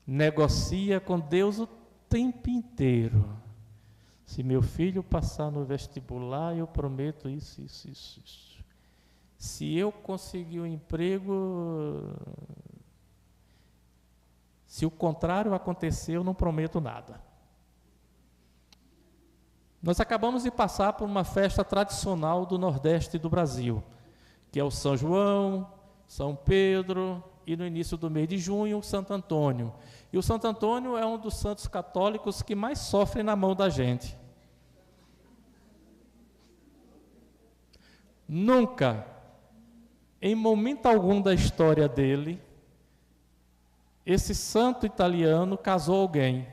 Negocia com Deus o tempo inteiro. Se meu filho passar no vestibular, eu prometo isso. Se eu conseguir um emprego, se o contrário acontecer, eu não prometo nada. Nós acabamos de passar por uma festa tradicional do Nordeste do Brasil, que é o São João, São Pedro e no início do mês de junho, o Santo Antônio. E o Santo Antônio é um dos santos católicos que mais sofre na mão da gente. Nunca, em momento algum da história dele, esse santo italiano casou alguém.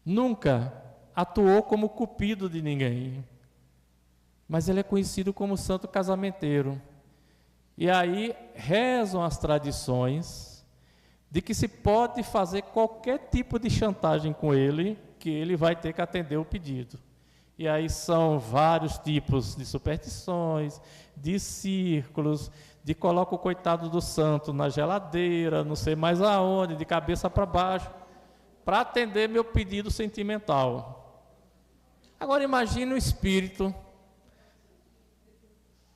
Nunca atuou como cupido de ninguém, mas ele é conhecido como santo casamenteiro. E aí rezam as tradições de que se pode fazer qualquer tipo de chantagem com ele, que ele vai ter que atender o pedido. E aí são vários tipos de superstições, de círculos, de coloca o coitado do santo na geladeira, não sei mais aonde, de cabeça para baixo, para atender meu pedido sentimental. Agora imagine um espírito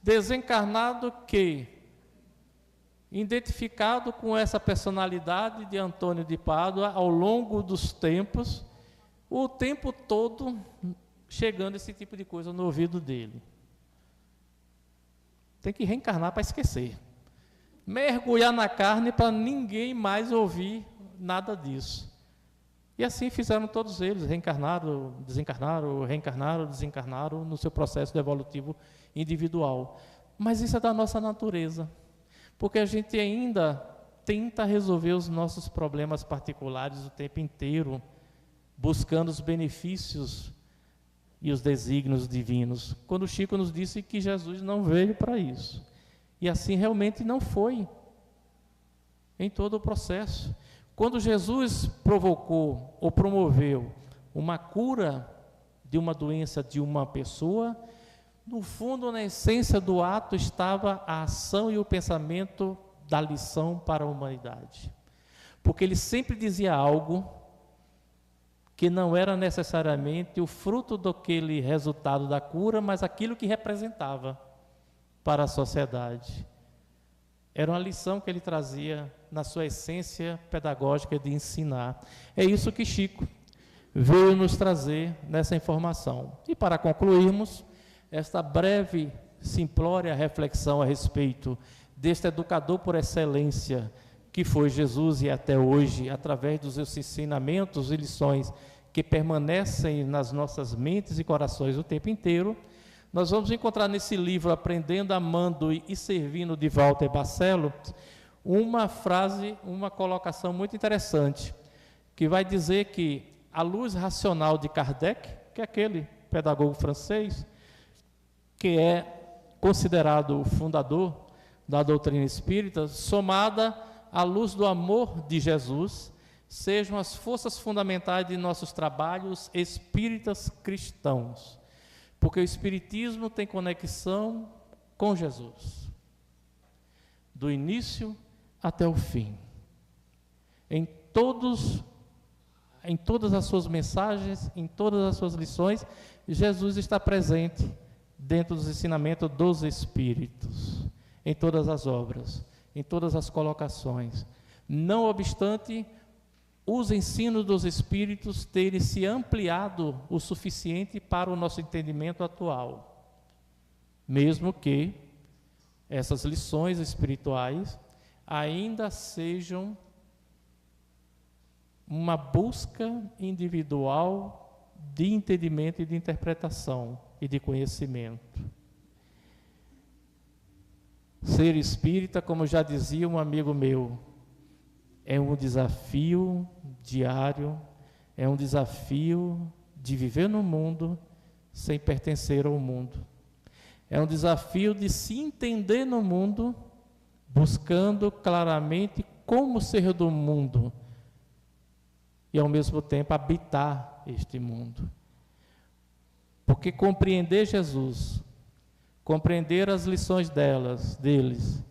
desencarnado que, identificado com essa personalidade de Antônio de Pádua ao longo dos tempos, o tempo todo chegando esse tipo de coisa no ouvido dele. Tem que reencarnar para esquecer. Mergulhar na carne para ninguém mais ouvir nada disso. E assim fizeram todos eles, reencarnaram, desencarnaram, desencarnaram no seu processo evolutivo individual. Mas isso é da nossa natureza, porque a gente ainda tenta resolver os nossos problemas particulares o tempo inteiro, buscando os benefícios e os desígnios divinos, quando o Chico nos disse que Jesus não veio para isso. E assim realmente não foi em todo o processo. Quando Jesus provocou ou promoveu uma cura de uma doença de uma pessoa, no fundo, na essência do ato, estava a ação e o pensamento da lição para a humanidade. Porque ele sempre dizia algo que não era necessariamente o fruto daquele resultado da cura, mas aquilo que representava para a sociedade. Era uma lição que ele trazia na sua essência pedagógica de ensinar. É isso que Chico veio nos trazer nessa informação. E para concluirmos esta breve, simplória reflexão a respeito deste educador por excelência, que foi Jesus e até hoje, através dos seus ensinamentos e lições que permanecem nas nossas mentes e corações o tempo inteiro, nós vamos encontrar nesse livro, Aprendendo, Amando e Servindo, de Walter Bacello, uma frase, uma colocação muito interessante, que vai dizer que a luz racional de Kardec, que é aquele pedagogo francês, que é considerado o fundador da doutrina espírita, somada à luz do amor de Jesus, sejam as forças fundamentais de nossos trabalhos espíritas cristãos, porque o espiritismo tem conexão com Jesus, do início até o fim. Em todas as suas mensagens, em todas as suas lições, Jesus está presente dentro dos ensinamentos dos espíritos, em todas as obras, em todas as colocações. Não obstante os ensinos dos espíritos terem se ampliado o suficiente para o nosso entendimento atual, mesmo que essas lições espirituais ainda sejam uma busca individual de entendimento e de interpretação e de conhecimento. Ser espírita, como já dizia um amigo meu, é um desafio diário, é um desafio de viver no mundo sem pertencer ao mundo. É um desafio de se entender no mundo, buscando claramente como ser do mundo e, ao mesmo tempo, habitar este mundo. Porque compreender Jesus, compreender as lições deles,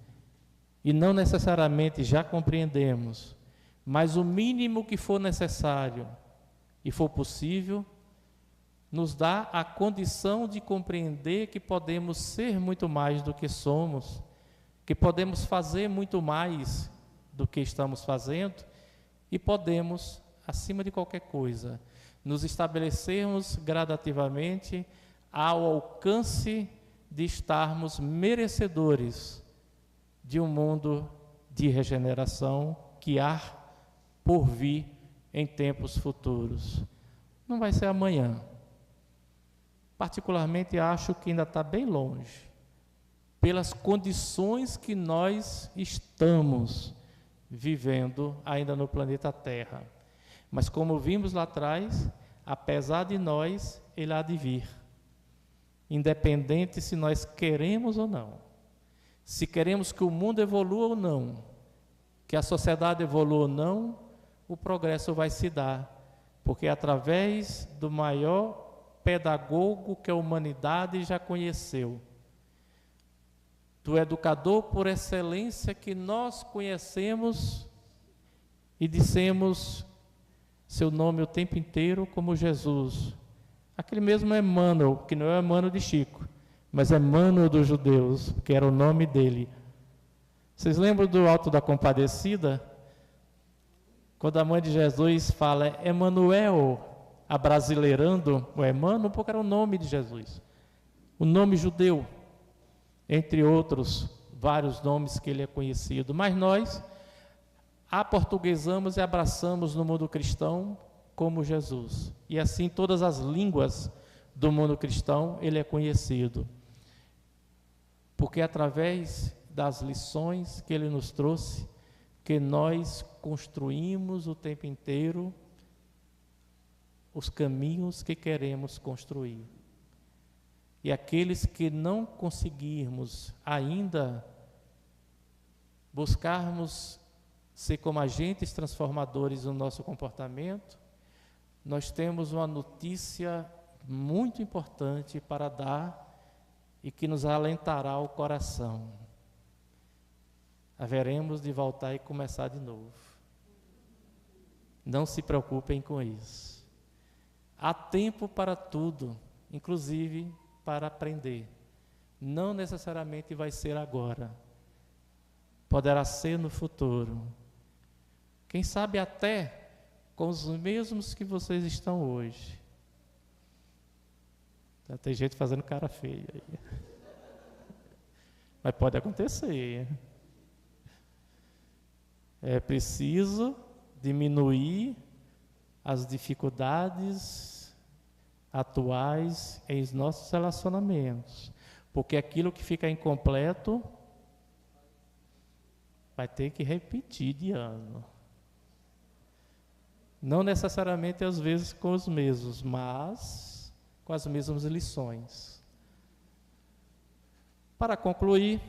e não necessariamente já compreendemos, mas o mínimo que for necessário e for possível, nos dá a condição de compreender que podemos ser muito mais do que somos, que podemos fazer muito mais do que estamos fazendo e podemos, acima de qualquer coisa, nos estabelecermos gradativamente ao alcance de estarmos merecedores de um mundo de regeneração que há por vir em tempos futuros. Não vai ser amanhã. Particularmente acho que ainda está bem longe, pelas condições que nós estamos vivendo ainda no planeta Terra. Mas como vimos lá atrás, apesar de nós, ele há de vir, independente se nós queremos ou não. Se queremos que o mundo evolua ou não, que a sociedade evolua ou não, o progresso vai se dar, porque através do maior pedagogo que a humanidade já conheceu, do educador por excelência que nós conhecemos e dissemos seu nome o tempo inteiro como Jesus. Aquele mesmo Emmanuel, que não é Emmanuel de Chico, mas Emmanuel dos judeus, que era o nome dele. Vocês lembram do Alto da Compadecida? Quando a mãe de Jesus fala Emanuel, abrasileirando o Emmanuel, porque era o nome de Jesus. O nome judeu, entre outros vários nomes que ele é conhecido. Mas nós aportuguesamos e abraçamos no mundo cristão como Jesus. E assim todas as línguas do mundo cristão ele é conhecido. Porque através das lições que ele nos trouxe, que nós construímos o tempo inteiro os caminhos que queremos construir. E aqueles que não conseguirmos ainda buscarmos ser como agentes transformadores no nosso comportamento, nós temos uma notícia muito importante para dar e que nos alentará o coração. Haveremos de voltar e começar de novo. Não se preocupem com isso. Há tempo para tudo, inclusive para aprender. Não necessariamente vai ser agora. Poderá ser no futuro. Quem sabe até com os mesmos que vocês estão hoje. Já tem gente fazendo cara feia aí. Mas pode acontecer. É preciso diminuir as dificuldades atuais em nossos relacionamentos, porque aquilo que fica incompleto vai ter que repetir de ano. Não necessariamente às vezes com os mesmos, mas com as mesmas lições. Para concluir,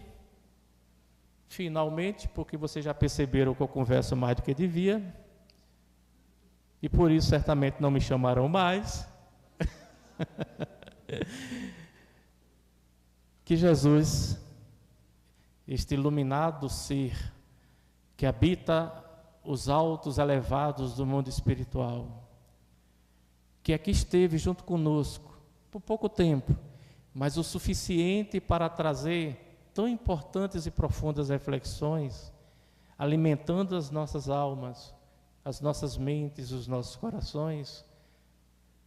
finalmente, porque vocês já perceberam que eu converso mais do que devia, e por isso certamente não me chamarão mais, que Jesus, este iluminado ser que habita os altos elevados do mundo espiritual, que aqui esteve junto conosco por pouco tempo, mas o suficiente para trazer tão importantes e profundas reflexões, alimentando as nossas almas, as nossas mentes, os nossos corações,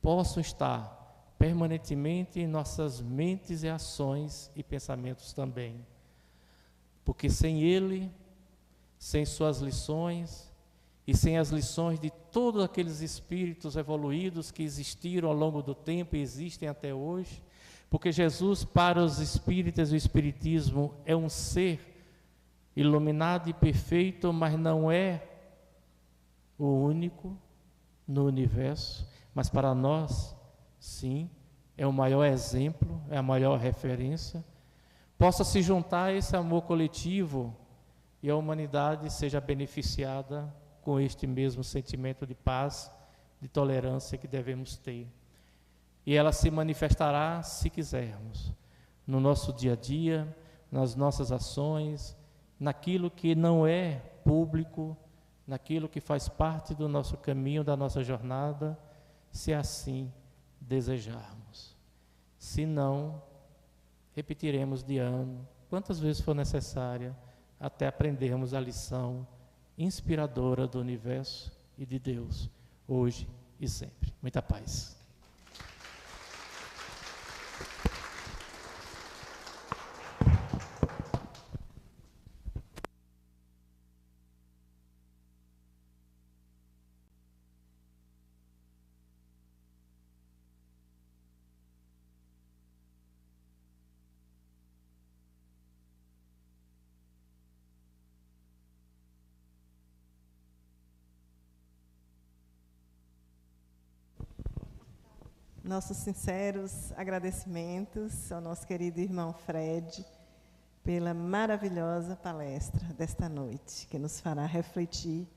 possam estar permanentemente em nossas mentes e ações e pensamentos também. Porque sem Ele, sem suas lições e sem as lições de todos aqueles espíritos evoluídos que existiram ao longo do tempo e existem até hoje, porque Jesus, para os espíritas, o espiritismo é um ser iluminado e perfeito, mas não é o único no universo, mas para nós, sim, é o maior exemplo, é a maior referência. Possa se juntar a esse amor coletivo e a humanidade seja beneficiada com este mesmo sentimento de paz, de tolerância que devemos ter. E ela se manifestará, se quisermos, no nosso dia a dia, nas nossas ações, naquilo que não é público, naquilo que faz parte do nosso caminho, da nossa jornada, se assim desejarmos. Se não, repetiremos de ano, quantas vezes for necessária, até aprendermos a lição inspiradora do universo e de Deus, hoje e sempre. Muita paz. Nossos sinceros agradecimentos ao nosso querido irmão Fred pela maravilhosa palestra desta noite, que nos fará refletir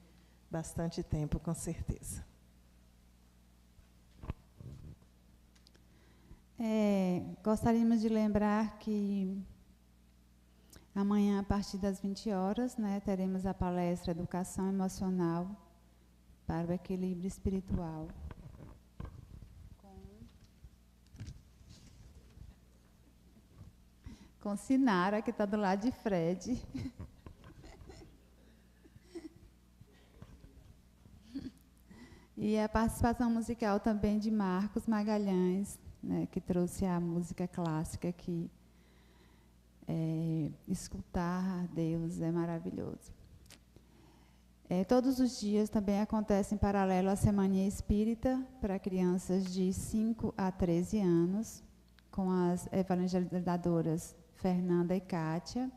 bastante tempo, com certeza. Gostaríamos de lembrar que amanhã, a partir das 20 horas, né, teremos a palestra Educação Emocional para o Equilíbrio Espiritual. Com Sinara, que está do lado de Fred. E a participação musical também de Marcos Magalhães, né, que trouxe a música clássica aqui. Escutar Deus é maravilhoso. Todos os dias também acontece em paralelo a Semaninha Espírita para crianças de 5 a 13 anos, com as evangelizadoras Fernanda e Kátia.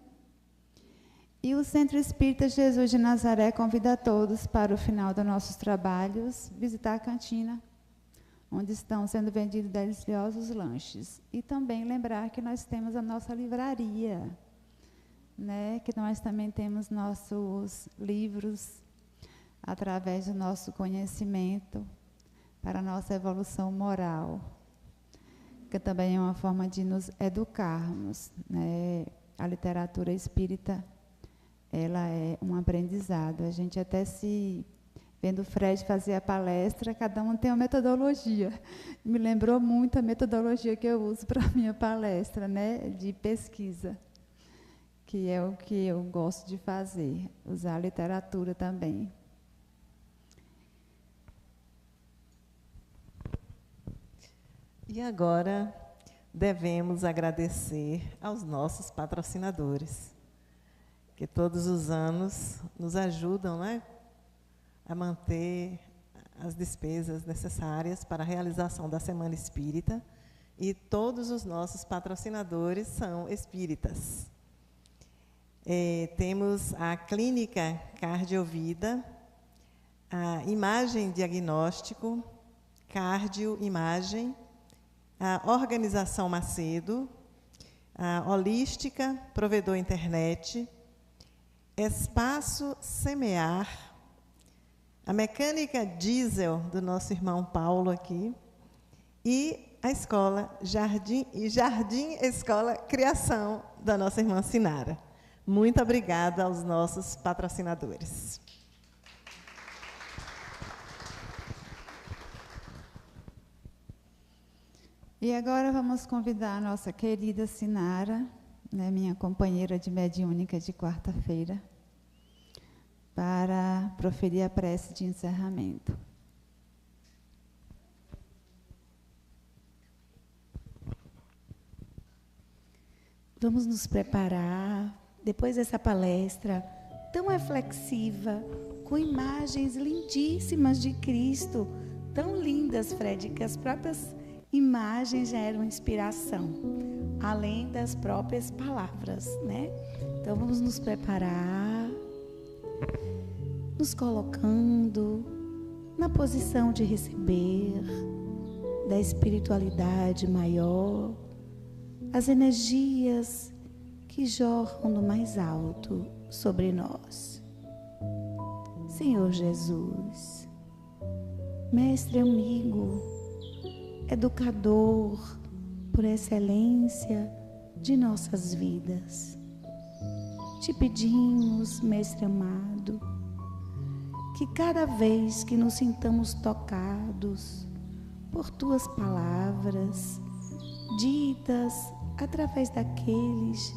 E o Centro Espírita Jesus de Nazaré convida a todos para o final dos nossos trabalhos visitar a cantina, onde estão sendo vendidos deliciosos lanches. E também lembrar que nós temos a nossa livraria, né? Que nós também temos nossos livros através do nosso conhecimento para a nossa evolução moral, que também é uma forma de nos educarmos, né? A literatura espírita, ela é um aprendizado. A gente até vendo o Fred fazer a palestra, cada um tem uma metodologia. Me lembrou muito a metodologia que eu uso para a minha palestra, né, de pesquisa, que é o que eu gosto de fazer, usar a literatura também. E agora devemos agradecer aos nossos patrocinadores, que todos os anos nos ajudam, né, a manter as despesas necessárias para a realização da Semana Espírita, e todos os nossos patrocinadores são espíritas. Temos a Clínica Cardiovida, a Imagem Diagnóstico, Cardioimagem, a Organização Macedo, a Holística, Provedor Internet, Espaço Semear, a Mecânica Diesel do nosso irmão Paulo aqui, e a Escola Jardim Escola Criação da nossa irmã Sinara. Muito obrigada aos nossos patrocinadores. E agora vamos convidar a nossa querida Sinara, né, minha companheira de mediúnica de quarta-feira, para proferir a prece de encerramento. Vamos nos preparar, depois dessa palestra tão reflexiva, com imagens lindíssimas de Cristo, tão lindas, Fred, que as próprias imagens já eram inspiração, além das próprias palavras, né? Então vamos nos preparar, nos colocando na posição de receber da espiritualidade maior as energias que jorram do mais alto sobre nós. Senhor Jesus, Mestre amigo, educador por excelência de nossas vidas, te pedimos, Mestre amado, que cada vez que nos sintamos tocados por tuas palavras, ditas através daqueles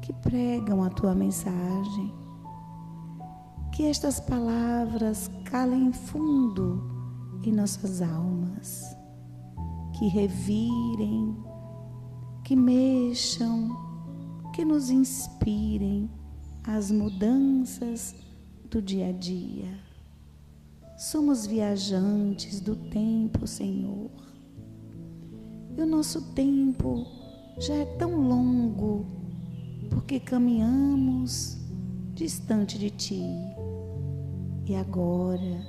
que pregam a tua mensagem, que estas palavras calem fundo em nossas almas, que revirem, que mexam, que nos inspirem às mudanças do dia a dia. Somos viajantes do tempo, Senhor. E o nosso tempo já é tão longo, porque caminhamos distante de Ti. E agora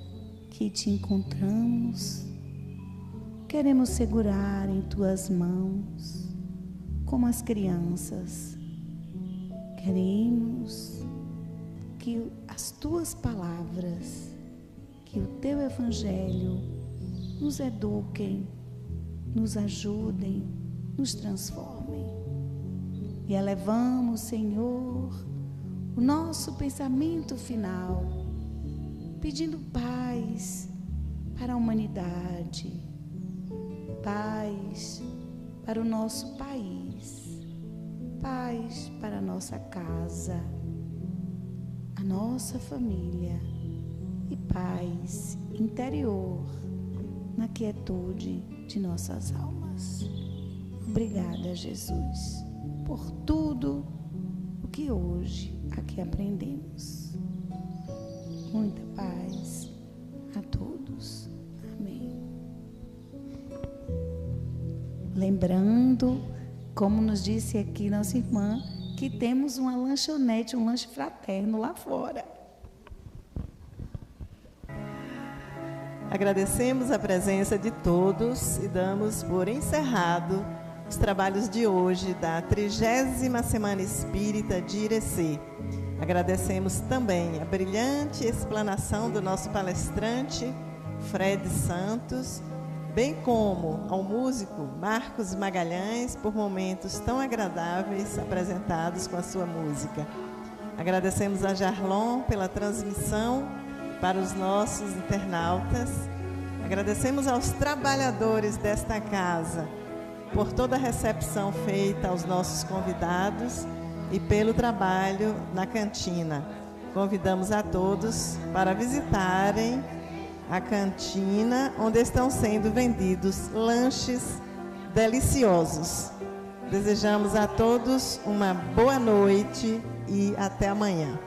que Te encontramos, queremos segurar em Tuas mãos, como as crianças. Queremos que as Tuas palavras, que o Teu Evangelho nos eduquem, nos ajudem nos transformem. E elevamos, Senhor, o nosso pensamento final, pedindo paz para a humanidade, paz para o nosso país, paz para a nossa casa, a nossa família e paz interior na quietude de nossas almas. Obrigada, Jesus, por tudo o que hoje aqui aprendemos. Muita paz a todos. Amém. Lembrando, como nos disse aqui nossa irmã, que temos uma lanchonete, um lanche fraterno lá fora. Agradecemos a presença de todos e damos por encerrado os trabalhos de hoje da 30ª Semana Espírita de Irecê. Agradecemos também a brilhante explanação do nosso palestrante, Fred Santos, bem como ao músico Marcos Magalhães, por momentos tão agradáveis apresentados com a sua música. Agradecemos a Jarlon pela transmissão para os nossos internautas. Agradecemos aos trabalhadores desta casa por toda a recepção feita aos nossos convidados e pelo trabalho na cantina. Convidamos a todos para visitarem a cantina, onde estão sendo vendidos lanches deliciosos. Desejamos a todos uma boa noite e até amanhã.